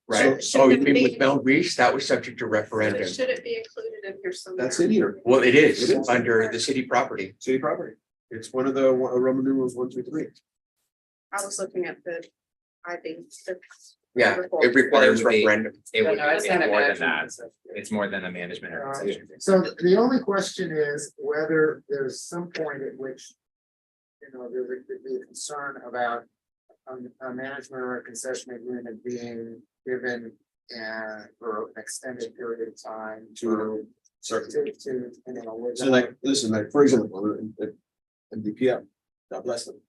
Right, Should oh, you it mean be- with Mel Reese, that was subject to referendum. Should it be included in here somewhere? That's in here, Well, it It is is. under the city property. city property. It's one of the Roman numerals 1, 2, 3. I was looking at the, I think. Yeah, it But it requires would be- referendum. It would, No, it's it's not a more than that. management. It's more than a management or concession. So the only question is whether there's some point at which. There could be a concern about a management or a concession agreement being given. For an extended period of time To certain. So to. like, listen, like, for example, MDPL, God bless them.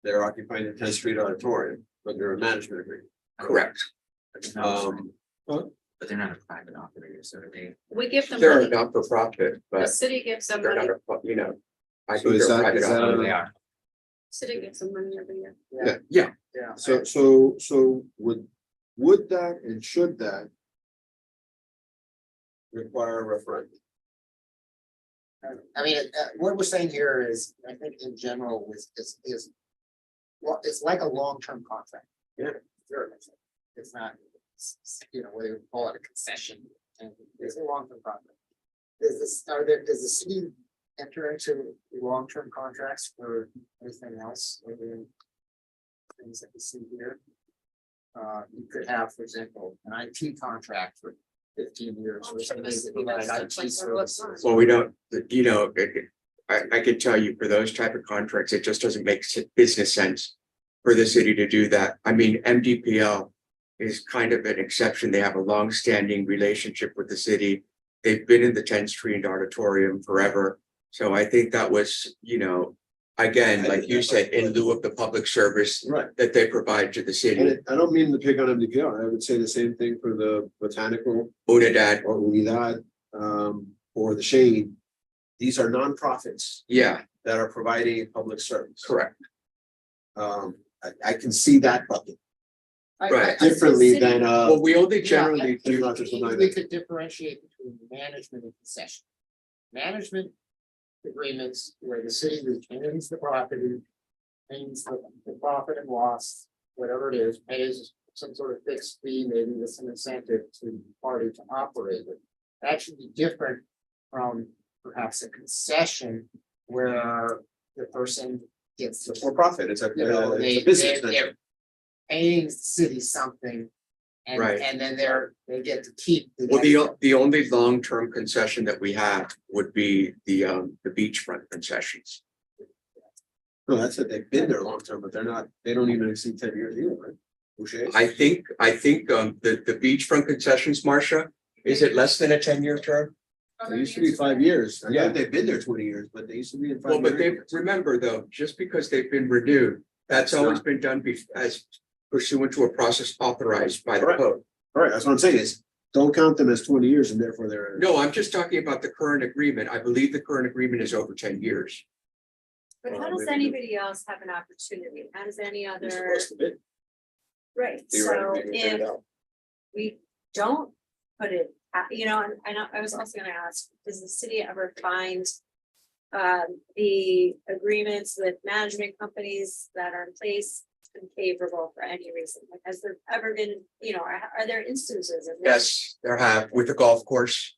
They're occupying the 10th Street Auditorium, but they're a management agreement. Correct. Well, But they're not a private operator, so they. We give them They're a money, not for profit, the but city gives them they're money, not a, I So think is they're that- private. is that- Oh, they are. city gives them money every year. Yeah, Yeah. so would that and should that require a referendum? I mean, what we're saying here is, I think in general is. Well, it's like a long-term contract. Yeah. Sure. It's not, whether you call it a concession, and it's a long-term contract. Does the city enter into long-term contracts for anything else? Maybe things that we see here. You could have, for example, an IT contract for 15 years. Or something that provide IT services. well, we don't, I could tell you for those type of contracts, it just doesn't make business sense for the city to do that. I mean, MDPL is kind of an exception. They have a long-standing relationship with the city. They've been in the 10th Street Auditorium forever. So I think that was, again, like you said, in lieu of the public service Right. that they provide to the And city. I don't mean to pick on MDPL, I would say the same thing for the Botanical Unidad, or Unidad, or the Shade. These are nonprofits yeah, that are providing a public service. correct. I can see that bucket Right. differently than, Well, we only Yeah, generally do we not just deny we that. could differentiate between management and concession. Management agreements where the city retains the property, pays the profit and loss, whatever it is, pays some sort of fixed fee, maybe with some incentive to the party to operate it. That should be different from perhaps a concession where the person gets It's for profit, it's a they, business. they're paying the city something. And, Right. and then they get to keep. Well, the only long-term concession that we have would be the beachfront concessions. No, that's it, they've been there long term, but they don't even exceed 10 years either, right? Boucher? I think, the beachfront concessions, Marcia, is it less than a 10-year term? It used to be 5 years. I Yeah. know they've been there 20 years, but they used to be in 5 Well, but they, years. remember though, just because they've been renewed, that's always been done as pursuant to a process authorized by the Correct. code. All right, that's what I'm saying is, don't count them as 20 years and therefore they're. No, I'm just talking about the current agreement. I believe the current agreement is over 10 years. But how Well, does maybe- anybody else have an opportunity? How does any You're other, supposed to bid. right, so Theoretically, we bid it if out. we don't put it, I was also gonna ask, does the city ever find the agreements with management companies that are in place unfavorable for any reason? Like, has there ever been, are there instances of this? Yes, there have with the golf course.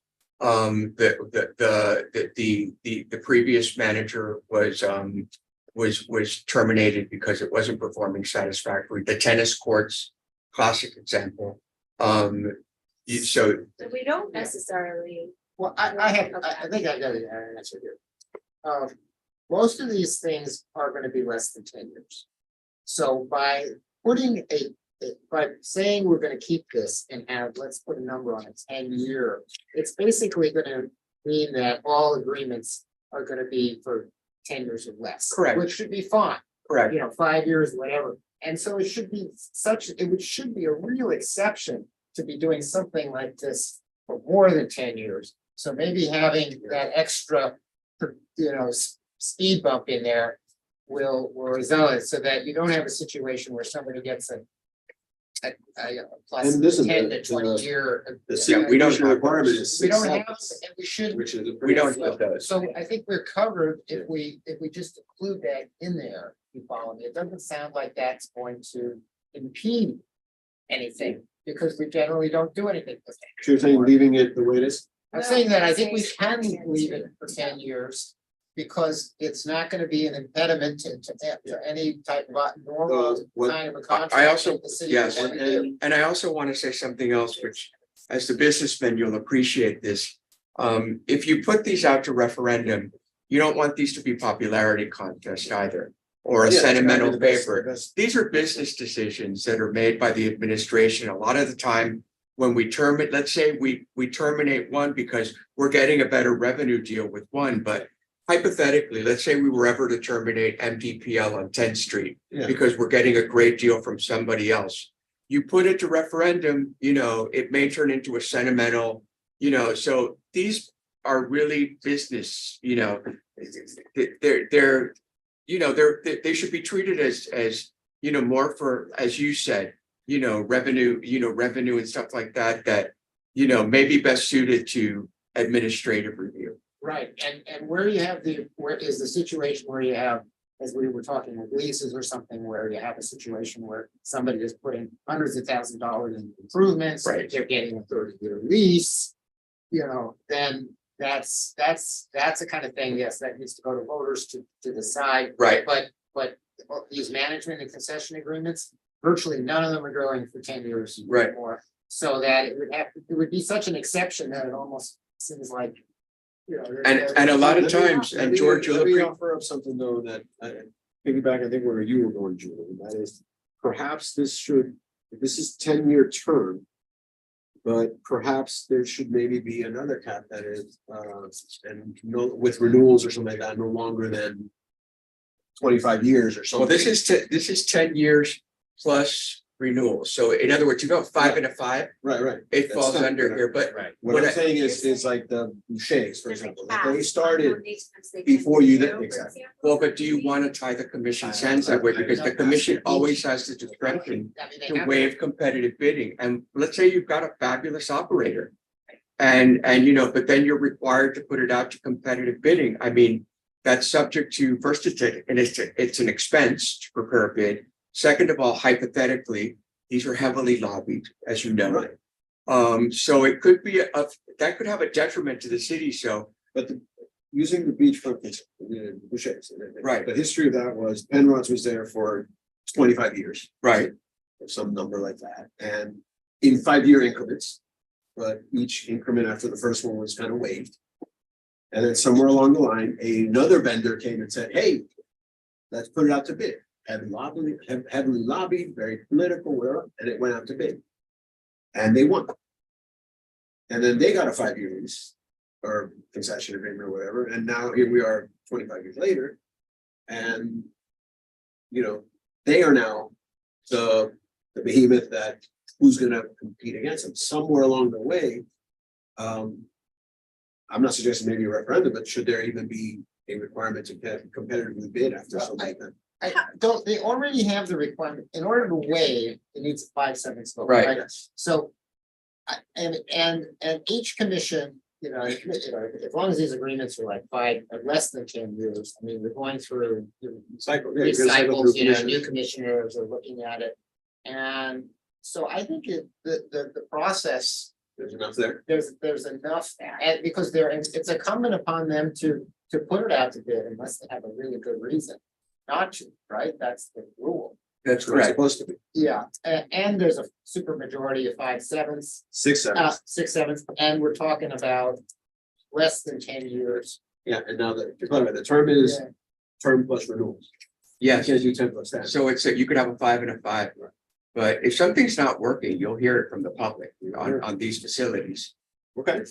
The previous manager was terminated because it wasn't performing satisfactorily. The tennis courts, classic example. So So we don't necessarily, Well, I think I got an answer here. Most of these things are gonna be less than 10 years. So by putting by saying we're gonna keep this and have, let's put a number on it, 10-year, it's basically gonna mean that all agreements are gonna be for 10 years or less. Correct. Which should be fine, correct. 5 years, whatever. And so it should be a real exception to be doing something like this for more than 10 years. So maybe having that extra, speed bump in there will result so that you don't have a situation where somebody gets a plus And listen, 10 to the- 20 year. The Yeah, city we don't commission have requirement those. is We 6 don't have, seconds, and we should. which is a We pretty. don't slow. have those. So I think we're covered if we just include that in there, you follow me, it doesn't sound like that's going to impede anything, because we generally don't do anything with that. So you're saying leaving it the way it is? I'm saying that I think we can leave it for 10 years, because it's not gonna be an impediment to any type of normal what- kind of a contract. I also- that the city yes, would wanna do. And I also want to say something else, which as the businessman, you'll appreciate this. If you put these out to referendum, you don't want these to be popularity contest either, or a Yeah, it's gotta be sentimental the best- favor. the best- These are business decisions that are made by the administration. A lot of the time, when we terminate, let's say we terminate one because we're getting a better revenue deal with one, but hypothetically, let's say we were ever to terminate MDPL on 10th Street Yeah. because we're getting a great deal from somebody else. You put it to referendum, it may turn into a sentimental, so these are really business, they should be treated as, more for, as you said, revenue and stuff like that, may be best suited to administrative review. Right, and where is the situation where you have, as we were talking with leases or something, where you have a situation where somebody is putting hundreds of thousands of dollars in improvements. Right. They're getting a 30-year lease, then that's the kind of thing, yes, that needs to go to voters to decide. Right. But these management and concession agreements, virtually none of them are going for 10 years. Right. or more. So that it would be such an exception that it almost seems like. And a lot of Let me- times, let and me- George, you'll let me agree, offer up something though that piggyback, I think where you were going, Julie, and that is perhaps this is 10-year term. But perhaps there should maybe be another cap that is, and with renewals or something like that, no longer than 25 years or something. well, this is 10 years plus renewals. So in other words, you go 5 and a 5, Right. it That's falls not under good. here, but Right. What What I'm I- saying is like the Bouchers, for There's a example, cap like they on started how many times they can before you, renew, exactly. well, but do you want to tie the commission's hands that way? Because the commission always has the discretion to waive competitive bidding. And let's say you've got a fabulous operator. And but then you're required to put it out to competitive bidding. I mean, that's subject to, first, it's an expense to prepare a bid. Second of all, hypothetically, these are heavily lobbied, as you know. Right. So it could be that could have a detriment to the city. So, But using the beachfront, Bouchers, Right. the history of that was Penrod's was there for 25 years. right, Or some number like that, and in 5-year increments. But each increment after the first one was kind of waived. And then somewhere along the line, another vendor came and said, hey, let's put it out to bid. Heavily lobbied, very political, whatever, and it went out to bid. And they won. And then they got a 5-year lease or concession agreement or whatever, and now here we are 25 years later. And, they are now the behemoth that who's gonna compete against them somewhere along the way. I'm not suggesting maybe a referendum, but should there even be a requirement to competitively bid after something like that? They already have the requirement, in order to waive, it needs a 5/7 vote, Right. right? So. And each commission, as long as these agreements are like less than 10 years, I mean, we're going through. Cycle, yeah, you're gonna cycle Cycles, through commission. new commissioners are looking at it. And so I think the process, There's enough there. there's enough, and because it's incumbent upon them to put it out to bid unless they have a really good reason not to, right? That's the rule. that's Where it's correct. supposed to be. Yeah, and there's a super majority of 5/7, 6-7. 6/7, and we're talking about less than 10 years. Yeah, and now the term is Yeah. term plus renewals. You Yes, can't do 10 plus that. so you could have a 5 and a 5. But if something's not working, you'll hear it from the public on these facilities. Okay.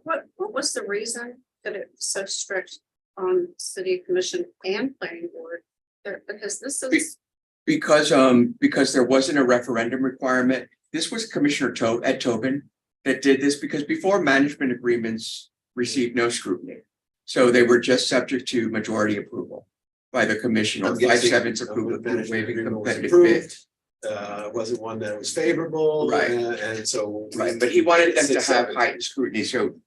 What was the reason that it was so strict on city commission and planning board? Because this is, Because there wasn't a referendum requirement, this was Commissioner Ed Tobin that did this because before management agreements received no scrutiny. So they were just subject to majority approval by the commission or I'm guessing 5/7 approval the management waiving agreement was competitive approved. bids. Wasn't one that was favorable. Right. And so. Right, but he wanted them to have 6/7. heightened scrutiny, so,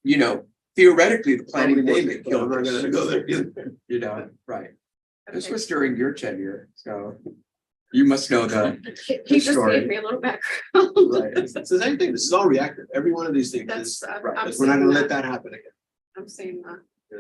you know, theoretically, the planning Probably board name could it, kill I'm not gonna this, go there either. you know, right. This Okay. was during your tenure, so you must know the, He just story. gave me a little background. Right, it's the same thing, this is all reactive, every one of these things is, That's, I'm we're not seeing gonna let that. that happen again. I'm seeing that. Yeah.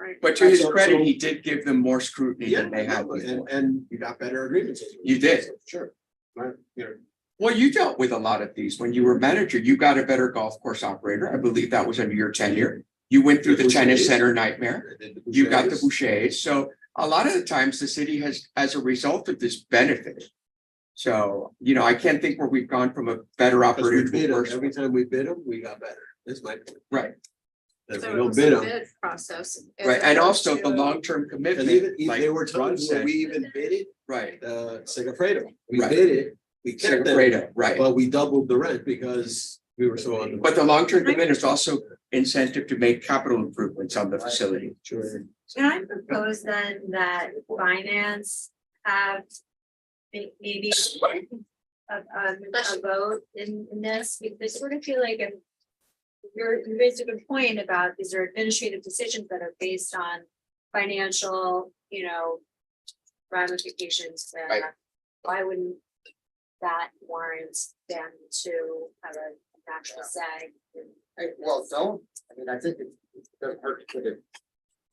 Right. but to his So- credit, so- he did give them more scrutiny Yeah, than they had no, before. and you got better agreements. You did. Sure. Right, you know. Well, you dealt with a lot of these. When you were manager, you got a better golf course operator. I believe that was under your tenure. You went through the tennis Bouchers. center nightmare. I did You got the Bouchers. Bouchers. So a lot of the times the city has, as a result of this, benefited. So, you know, I can't think where we've gone from a better Because we operator to bid a 'em, worse. every time we bid them, we got better, that's my point. Right, If So we it don't was bid a them, bid process. as right. And opposed also the to- long-term and commitment. even, like there were Ron times where said. we even bid it, Right, Segafredo, we Right. bid it, we kept them, Segafredo, right. but we doubled the rent because we were so on. But the long-term commitment is also incentive to make capital improvements on the facility. Sure. Can I propose then that finance have maybe a vote in this, because I sort of feel like if you raised a good point about these are administrative decisions that are based on financial, you know, ramifications. Right. Why wouldn't that warrant them to have a natural say? Well, don't, I mean, I think it doesn't hurt to put it.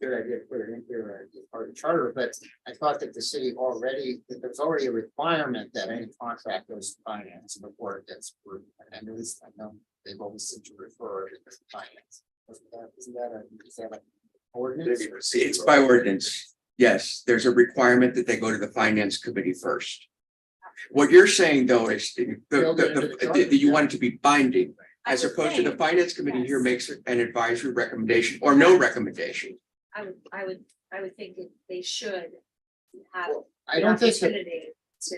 Good idea to put it in here as part of the charter, but I thought that the city already, that there's already a requirement that any contract goes to finance before it gets approved. And at least I know they've always seemed to refer it to finance. Isn't that an ordinance? It's by ordinance. Yes, there's a requirement that they go to the finance committee first. What you're saying though is you want it to be binding as opposed to the finance committee here makes an advisory recommendation or no recommendation. I would think that they should have. I the don't think that, opportunity to.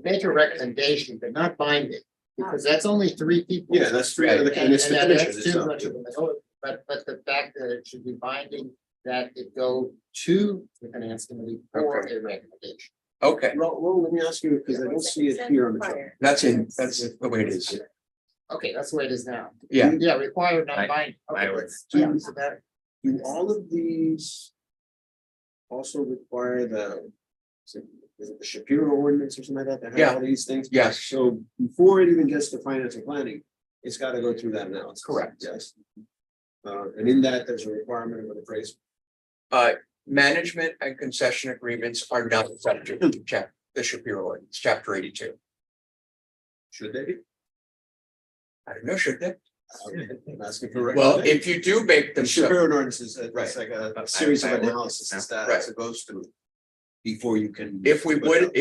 make a recommendation, but not binding, because that's only 3 people. Yeah, that's three of the, and it's the And commission. that's it's too not- much of a minority. But the fact that it should be binding, that it go to the finance committee for a recommendation. Okay, Well, let me ask you, because I don't see it here on the chart. that's the way it is. Okay, that's the way it is now. Yeah. Yeah, required, not My- binding. Okay, my let's- yeah, so that- Do all of these also require is it the Shapiro ordinance or something like that? That Yeah. have all these things? Yes, So before it even gets to finance and planning, it's gotta go through that now. Correct. Yes. And in that, there's a requirement of an appraisal. management and concession agreements are not subject to the Shapiro ordinance, chapter 82. Should they be? I don't know, should they? I'm asking for. Well, if you do make The them, Shapiro ordinance is, Right. it's like a series of I would- analysis and stats Right. it goes through. Before you can. if we would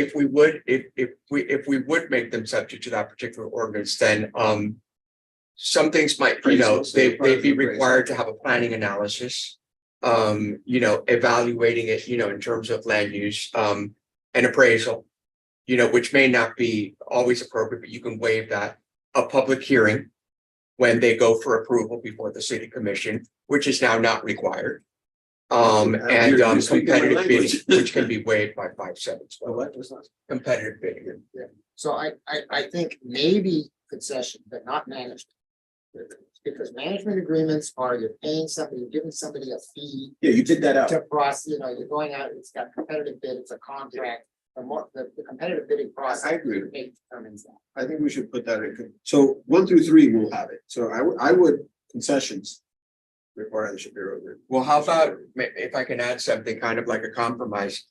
make them subject to that particular ordinance, then some things might, you know, Appraisals, they'd be appraisal. required to have a planning analysis. You know, evaluating it, you know, in terms of land use, and appraisal. You know, which may not be always appropriate, but you can waive that, a public hearing. When they go for approval before the city commission, which is now not required. And You're speaking my competitive bidding, language. which can be waived by 5/7. Oh, what was that? Competitive bidding. So I think maybe concession, but not management. Because management agreements are, you're paying somebody, you're giving somebody a fee Yeah, you did that out. to process, you know, you're going out, it's got competitive bid, it's a contract. The competitive bidding process. I agree. Determines that. I think we should put that in. So 1 through 3 will have it. So I would concessions. Require the Shapiro agreement. Well, how about, if I can add something kind of like a compromise?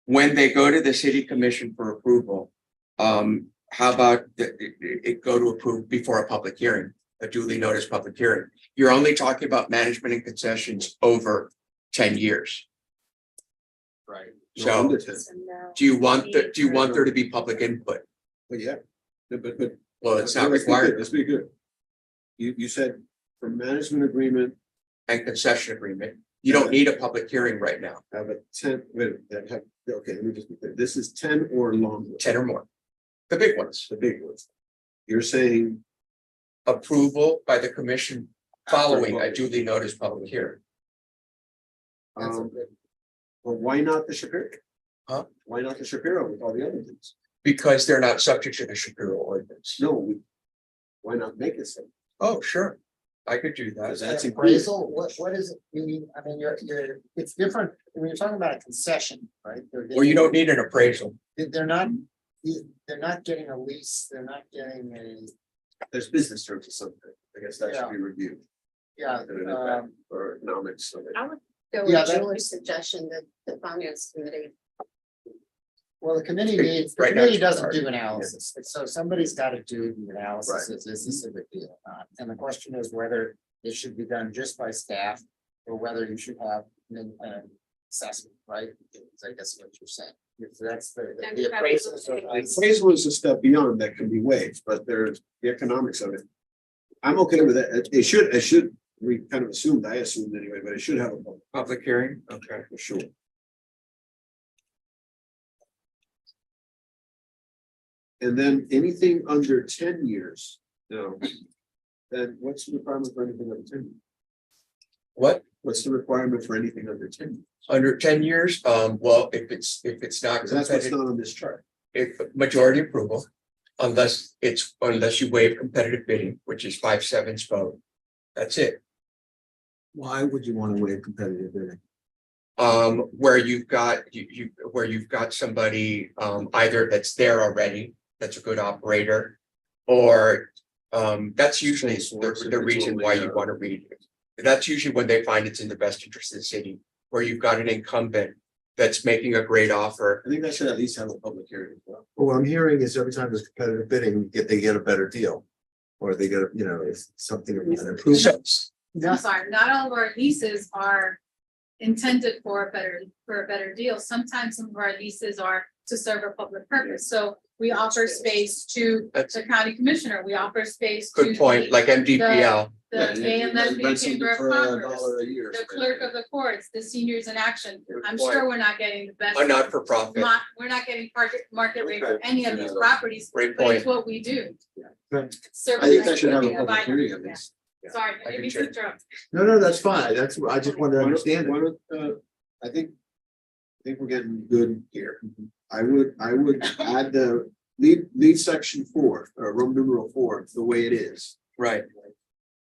When they go to the city commission for approval, how about it go to approve before a public hearing, a duly noticed public hearing? You're only talking about management and concessions over 10 years. Right. No, So under 10. do you want there to be public input? But yeah, but. Well, it's not let's be good, required. Let's be good. You said for management agreement, And concession agreement, you don't need a public hearing right now, have a 10, okay, let me just be clear. This is 10 or longer. 10 or more. The big ones. The big ones. You're saying, Approval by the commission following a duly noticed public hearing. That's a um, good. well, why not the Shapiro? Huh? Why not the Shapiro with all the other things? Because they're not subject to the Shapiro ordinance. No, why not make it so? Oh, sure, I could do Because that. that's included. Appraisal, what is it mean? I mean, it's different, when you're talking about a concession, right? Or you don't need an appraisal. They're not, they're not getting a lease, they're not getting a, There's business terms or something. I guess that should Yeah. be reviewed. yeah, Or economics. So that- I would go Yeah, with that- Julie's suggestion that the finance committee. well, the committee needs, the Right now, committee it's doesn't hard. do analysis, so somebody's gotta do the analysis, is this a big deal or not? And the question is whether it should be done just by staff, or whether you should have an assessment, right? Is I guess what you're saying, if that's And the appraisal. Appraisal is a step beyond that can be waived, but there's the economics of it. I'm okay with it. It should, we kind of assumed, I assumed anyway, but it should have a public Public hearing, okay. for sure. And then anything under 10 years, no. Then what's the requirement for anything under 10? What, What's the requirement for anything under 10? under 10 years? Well, if it's not Because that's what's competitive, not on this chart. if majority approval. Unless you waive competitive bidding, which is 5/7 vote. That's it. Why would you want to waive competitive bidding? Where you've got, where you've got somebody, either that's there already, that's a good operator. Or, that's usually the reason why you want to read it. That's usually when they find it's in the best interest of the city, where you've got an incumbent that's making a great offer. I think that should at least have a public hearing as well. Well, what I'm hearing is every time there's competitive bidding, they get a better deal. Or they get, it's something. an improvement. So, I'm sorry, not all of our leases are intended for a better deal. Sometimes some of our leases are to serve a public purpose. So we offer space to That's- the county commissioner, we offer space to. good point, like MDPL. The AMSB Chamber of Commerce, A year. the clerk of the courts, the seniors in action. Good I'm point. sure we're not getting the best. A not-for-profit, We're not getting market rate for Okay. any of these properties, great but it's point. what we do. Right. Service I think that should have a being public vital. hearing at Yeah. least. Sorry, I I didn't mean can to interrupt. No, that's fine. I just wanted to understand it. Why don't, I think we're getting good here. I would add the lead section 4, or Roman numeral 4, the way it is. Right,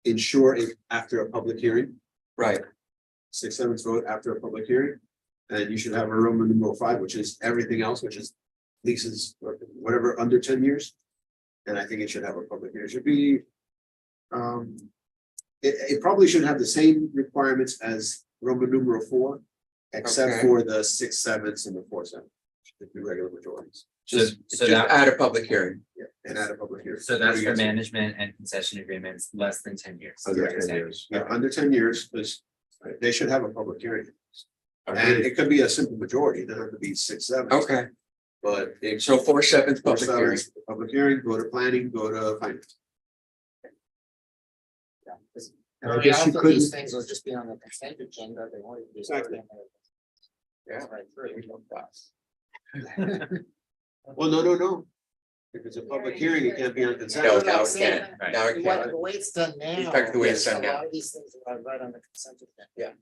Ensure it after a public hearing, right. 6/7 vote after a public hearing. And you should have a Roman numeral 5, which is everything else, which is leases, or whatever, under 10 years. And I think it should have a public hearing. It should be. It probably should have the same requirements as Roman numeral 4, except Okay. for the 6/7 and the 4/7. Should be regular majorities. So Just that, add a public hearing. Yeah, and add a public hearing. so What that's do you for guys think? management and concession agreements less than 10 years. is what Under you're 10 saying. years. Yeah, under 10 years, because they should have a public hearing. And Agreed. it could be a simple majority, it doesn't have to be 6/7. Okay, But if. so 4/7 public hearing. Public hearing, go to planning, go to finance. And I guess you often these couldn't- things will just be on the consent agenda, they won't even be. Exactly. Yeah. Right through. Well, no. If it's a public hearing, it can't be on consent. No, what now I'm it saying. can't, Right. now it can't. The way it's done now. In fact, the way it's yes, done a now. lot of these things are right on the consent agenda.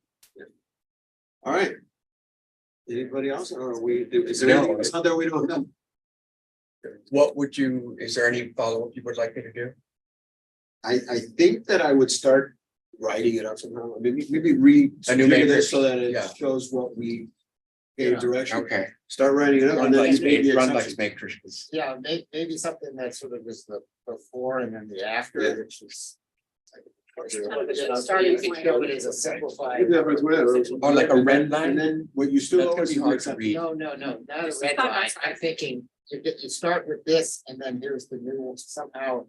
All right. Anybody else, or are we, is there No. anything else out there we don't know? Is there any follow-up you would like me to do? I think that I would start writing it up somehow, maybe read. A new this matrix? So that Yeah. it shows what we gave Yeah. direction. Okay. Start writing it up and then you make the Run exceptions. like matrix. Yeah, maybe something that sort of is the before and then the after, Yeah. which is. Starting You can point. show it as a simplified. Yeah, but whatever. Or like a red line? And then what you still. That's gonna always be do hard is to accept- read. No, not a Just red thought line, that's I'm right. thinking, you start with this and then here's the new one somehow.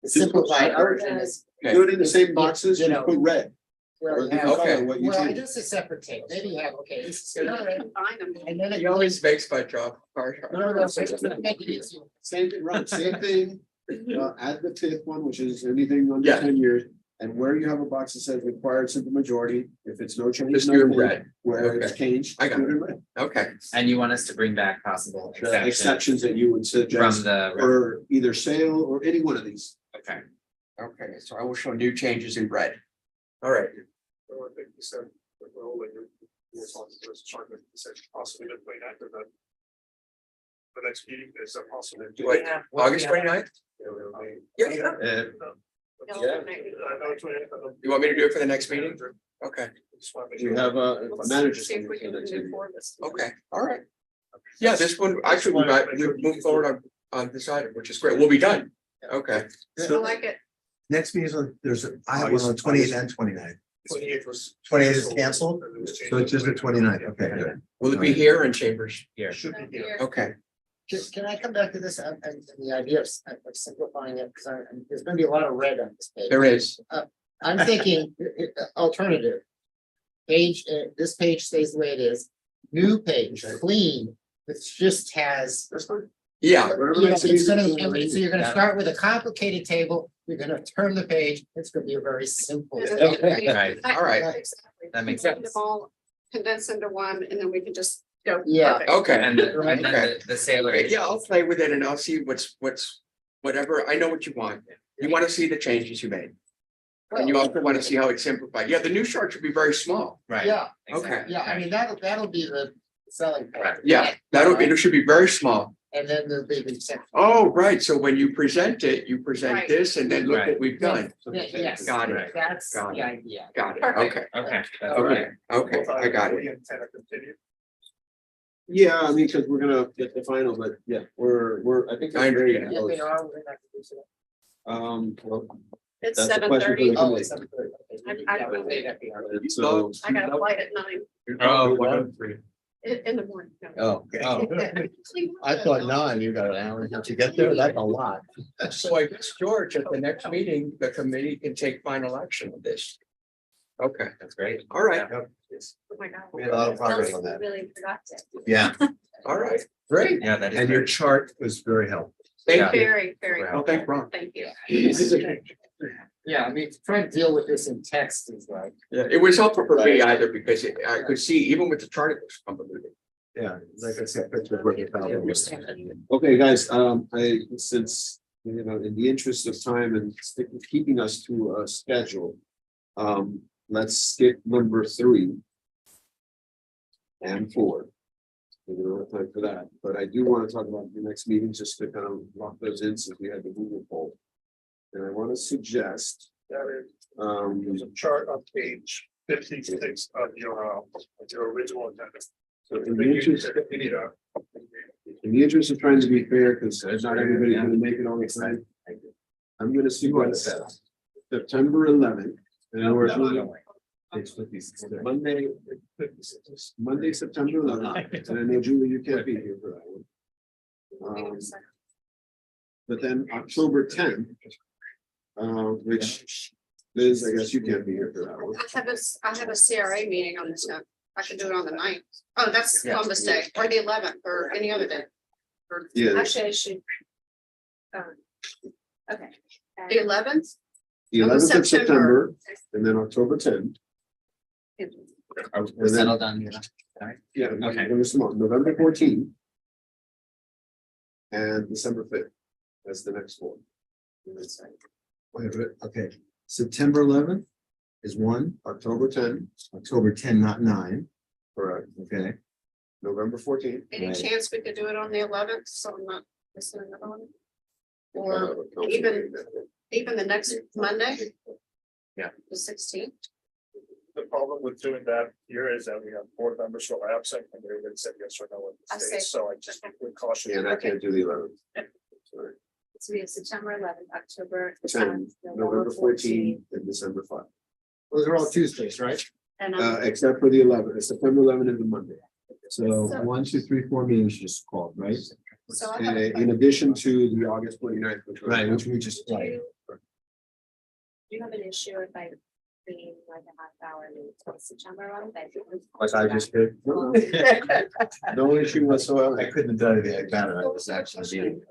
The Simplified. simplified version is. Okay. Do it in the same boxes, You you know. put red. Well, Or you different have- Okay. what you well, choose. just a separate tape, maybe you have, okay, this is. Combine them. And then it He always makes my job hard. No, so it's gonna make it easier. Same thing, right, same thing. Add the 5th one, which is anything under Yeah. 10 years, And where you have a box that says required simple majority, if it's no change. Just do it nothing, red. Where it's Okay. changed. I got do it. in red. Okay, And you want us to bring back possible The exceptions that you would from suggest the, for either sale or any one of these. okay, okay, so I will show new changes in red. All right, So I think you said, well, when you're responsible to this chart, you said possibly the 29th or the next meeting is a possible. do I, August 29th? Yeah, yeah. No, Yeah. I know 29th. You want me to do it for the next meeting? Okay, You have a manager. See if we can move forward this. okay, all right. Yeah, this one, actually, we've moved forward on this item, which is great. We'll be done. Okay, I like it. Next meeting is on, I have one on 28th and 29th. 28th was. 28th is canceled? So it's just the 29th. Okay, good. will it be here in Chambers? here. Should be here. Okay, Can I come back to this, and the idea of simplifying it, because there's gonna be a lot of red on this page. there is. I'm thinking alternative. Page, this page stays the way it is, new page, clean, which just has. Yeah, It's gonna, so you're gonna start with a complicated table, you're gonna turn the page, it's gonna be a very simple. Right. all right, Exactly. That makes Put them sense. all condensed into one, and then we can just go. Yeah. Perfect. okay. And the, Right. and then the sailor. Okay, yeah, I'll play with it and I'll see what's, whatever, I know what you want. You want to see the changes you made. And you also want to see how it's simplified. Yeah, the new chart should be very small. Right. Yeah, Okay. yeah, I mean, that'll be the selling point. Yeah, it should be very small. And then there'll be the section. Oh, right, so when you present it, you present Right. this and then look what Right. we've done. Yes, Got it. Right. that's Got the it. idea. Got it, Perfect. okay, Okay. that's okay, right. okay, I got it. Continue. Yeah, I mean, because we're gonna get the final, but yeah, I think. I agree. we're ready to Yeah, go. they are, we're not gonna do so. Well, It's That's a 7:30. question for the- Oh, it's 7:30, okay. I- Yeah, we'll wait at the hour. so. I got a flight at 9 Oh, in the morning. No. Oh, I thought 9, you got an hour to get there, that's a lot. So I guess, George, at the next meeting, the committee can take final action on this. Okay, That's great. all right, Oh my God. We had a lot of progress on that. Really productive. Yeah, all right, great. Yeah, that is. and your great. chart was very helpful. Thank you. Very, very. Oh, thank Ron. Thank you. Yeah, I mean, trying to deal with this in text is like. Yeah, it was helpful for me either because I could see even with the chart, it was convoluted. Yeah, like I said, pictures what you found. Okay, guys, since, in the interest of time and keeping us to a schedule. Let's skip number 3. And 4. We don't have time for that, but I do want to talk about the next meeting, just to kind of lock those in since we had the Google poll. And I want to suggest, There's a chart on page 56 of your original agenda. so in the interest of trying to be fair, because not everybody's gonna make it all the time. I'm gonna suggest September 11th. And we're Monday, September 11th, and I know Julie, you can't be here for that one. But then October 10th. Which Liz, I guess you can't be here for that one. I have a CRA meeting on this note. I could do it on the 9th. Oh, that's Yeah. Columbus Day, or the 11th, or any other day. Or Yeah, Actually, I should. Okay. the 11th. the 11th of September, and then October 10th. Are we And then- settled on? Yeah, Okay. November 14th. And December 5th. That's the next one. Wait, okay, September 11th is 1, October 10th, October 10, not 9, correct, okay? November 14th. Any Right. chance we could do it on the 11th, so I'm not missing another one? Or council even- meeting. even the next Monday? Yeah. The 16th? The problem with doing that here is that we have board members who are absent and everybody said yes or no on I the see. state, so I just would caution. And I can't do the 11th. Sorry. It's be September 11th, October 10th, 10th, November 14th, and December 5th. Those are all Tuesdays, right? And Except for the 11th, September 11th is a Monday. So 1, 2, 3, 4 meetings just called, right? so I have In addition to the August 29th, which was. Right, which we just, Do right. you have an issue if I being like a half hour until September 11th? Like I just did. No issue whatsoever. I couldn't have done anything about it, I was actually.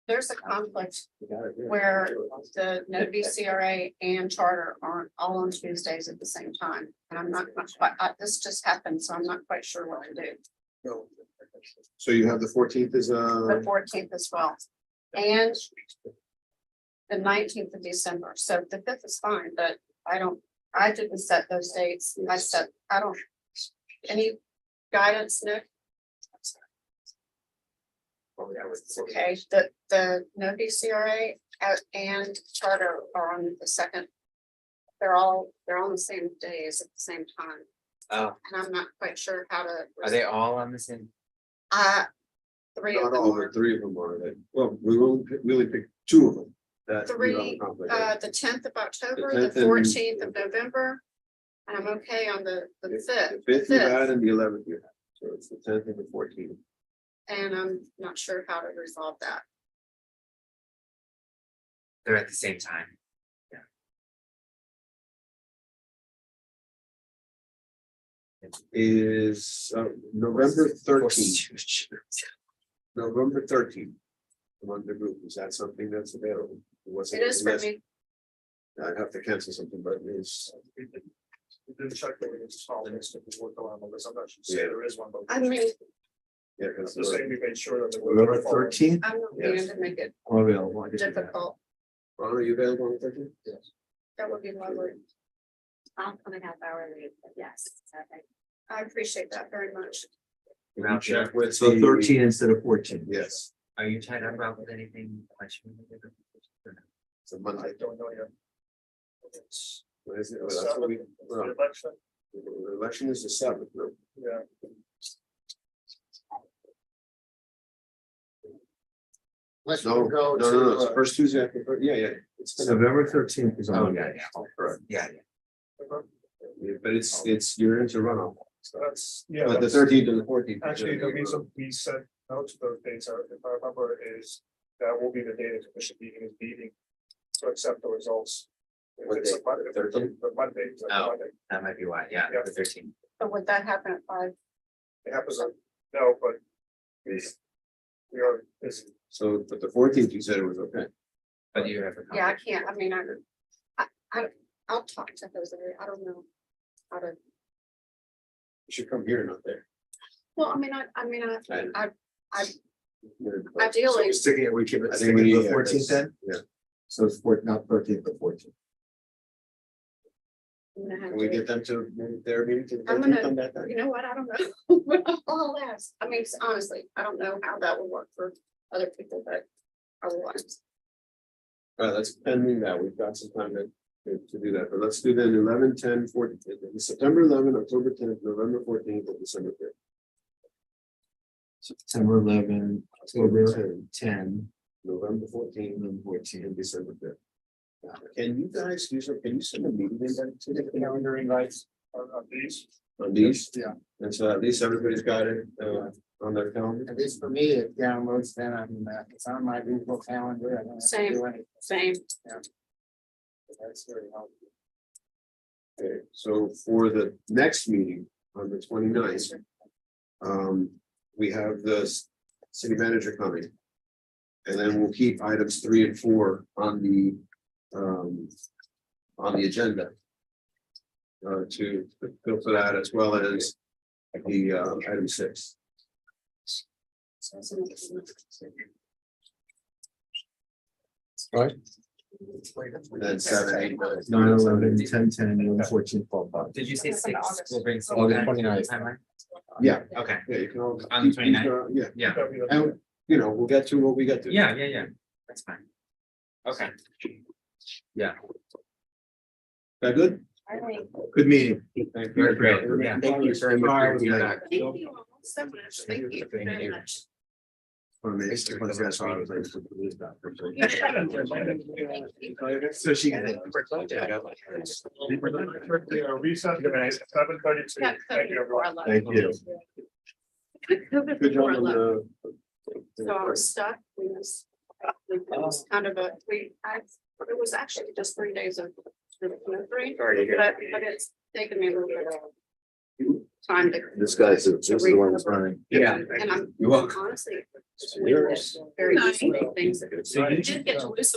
there's a conflict You got it, yeah. where the no VCRA and charter aren't all on Tuesdays at the same time. And I'm not quite, this just happened, so I'm not quite sure what to do. So you have the 14th is The 14th as well. And the 19th of December. So the 5th is fine, but I didn't set those dates. I don't, any guidance, Nick? Okay, the no VCRA and charter are on the second. They're on the same days at the same time, Oh, and I'm not quite sure how to. are they all on the same? Three of not them all, are. but 3 of them are. Well, we only picked 2 of them. That we don't Three, conflict. the 10th of October, The the 10th and- 14th of November. And I'm okay on the The 5th. 5th you had and the 11th you had. So it's the 10th and the 14th. And I'm not sure how to resolve that. They're at the same time. Is November 13th. November 13th. Among the group, is that something that's available? It is for me. I'd have to cancel something, but it's, We didn't check the install list if we work around on this. I'm not sure to say there is one, but. I mean, yeah, because Just saying we made sure that. there was- November 13th. I'm not going to make it Available. difficult. Ron, are you available on the 13th? Yes. That would be lovely. I'll come a half hour late, but yes. I appreciate that very much. You're out there. Check with So the- 13 instead of 14. Yes, Are you tied up Rob, with anything? it's a Monday. I don't know yet. It's What is it? the Oh, that's what we- seventh, we're the on. election, The election is the 7th, no? yeah. Let's No, go no, no, it's to, the first Tuesday after, yeah, yeah. It's November 13th is Oh, on. yeah, yeah. correct. Yeah, Yeah, but it's, you're into runoff. So that's, yeah. But the that's- 13th and the 14th. Actually, the reason we said no to those dates are, if I remember, is that will be the day the commission meeting is meeting to accept the results. If What it's a day? Monday, if it's a 13th? Monday, it's like Oh. Monday. that might be why, yeah, Yeah. the 13th. So would that happen at 5? It happens, no, but we are busy. So, but the 14th, you said it was okay. But you have. a Yeah, I conflict. can't. I mean, I'll talk to Jose. I don't know how to. You should come here, not there. Well, I mean, So ideally, we're sticking it, we keep I it, think sticking we to need the 14th then? Yeah, So it's not 13th, but 14th. I'm gonna have can we to- get them to move their meeting to the I'm 13th gonna- on that night? you know what? I don't know. I'll ask. I mean, honestly, I don't know how that will work for other people, but I will ask. All right, let's pending that. We've got some time to do that, but let's do then 11, 10, 14, September 11, October 10th, November 14th, and December 5th. September 11, October 10, 10, November 14th, and 14. and December 5th. Can you guys, can you send a meeting invite to the calendar invites On these, on these? Yeah. And so at least everybody's got it on their calendar. at least for me, it downloads then, I mean, it's on my Google Calendar. I don't have to Same. do anything. Same. That's very helpful. Okay, so for the next meeting on the 29th, we have the city manager coming. And then we'll keep items 3 and 4 on the agenda. To fill for that as well as the item 6. Right. And then 7, 8, 9. 9, 11, 10, 10, 11, 14, 12, 5. Did you say 6? We'll bring. six August back to the 29th. timeline? Yeah, Okay, yeah, you can all. On the 29th? Yeah, yeah, that'd be the- and you know, we'll get to what we get to. yeah, that's fine. Okay, That good? All right. Good meeting. very great, yeah. Thank you very much for doing that. Thank you all so much. Thank you very much. So she can. Recess, 7:32. Thank you, everyone. Thank you. Good job on the. So I was stuck. It was kind of it was actually just 3 days of. Three, Sorry to hear but it's taken me a little bit. time to. This guy's, this is the one that's running. Yeah. And I'm You're welcome. honestly Yours. very useful things that. You did get to listen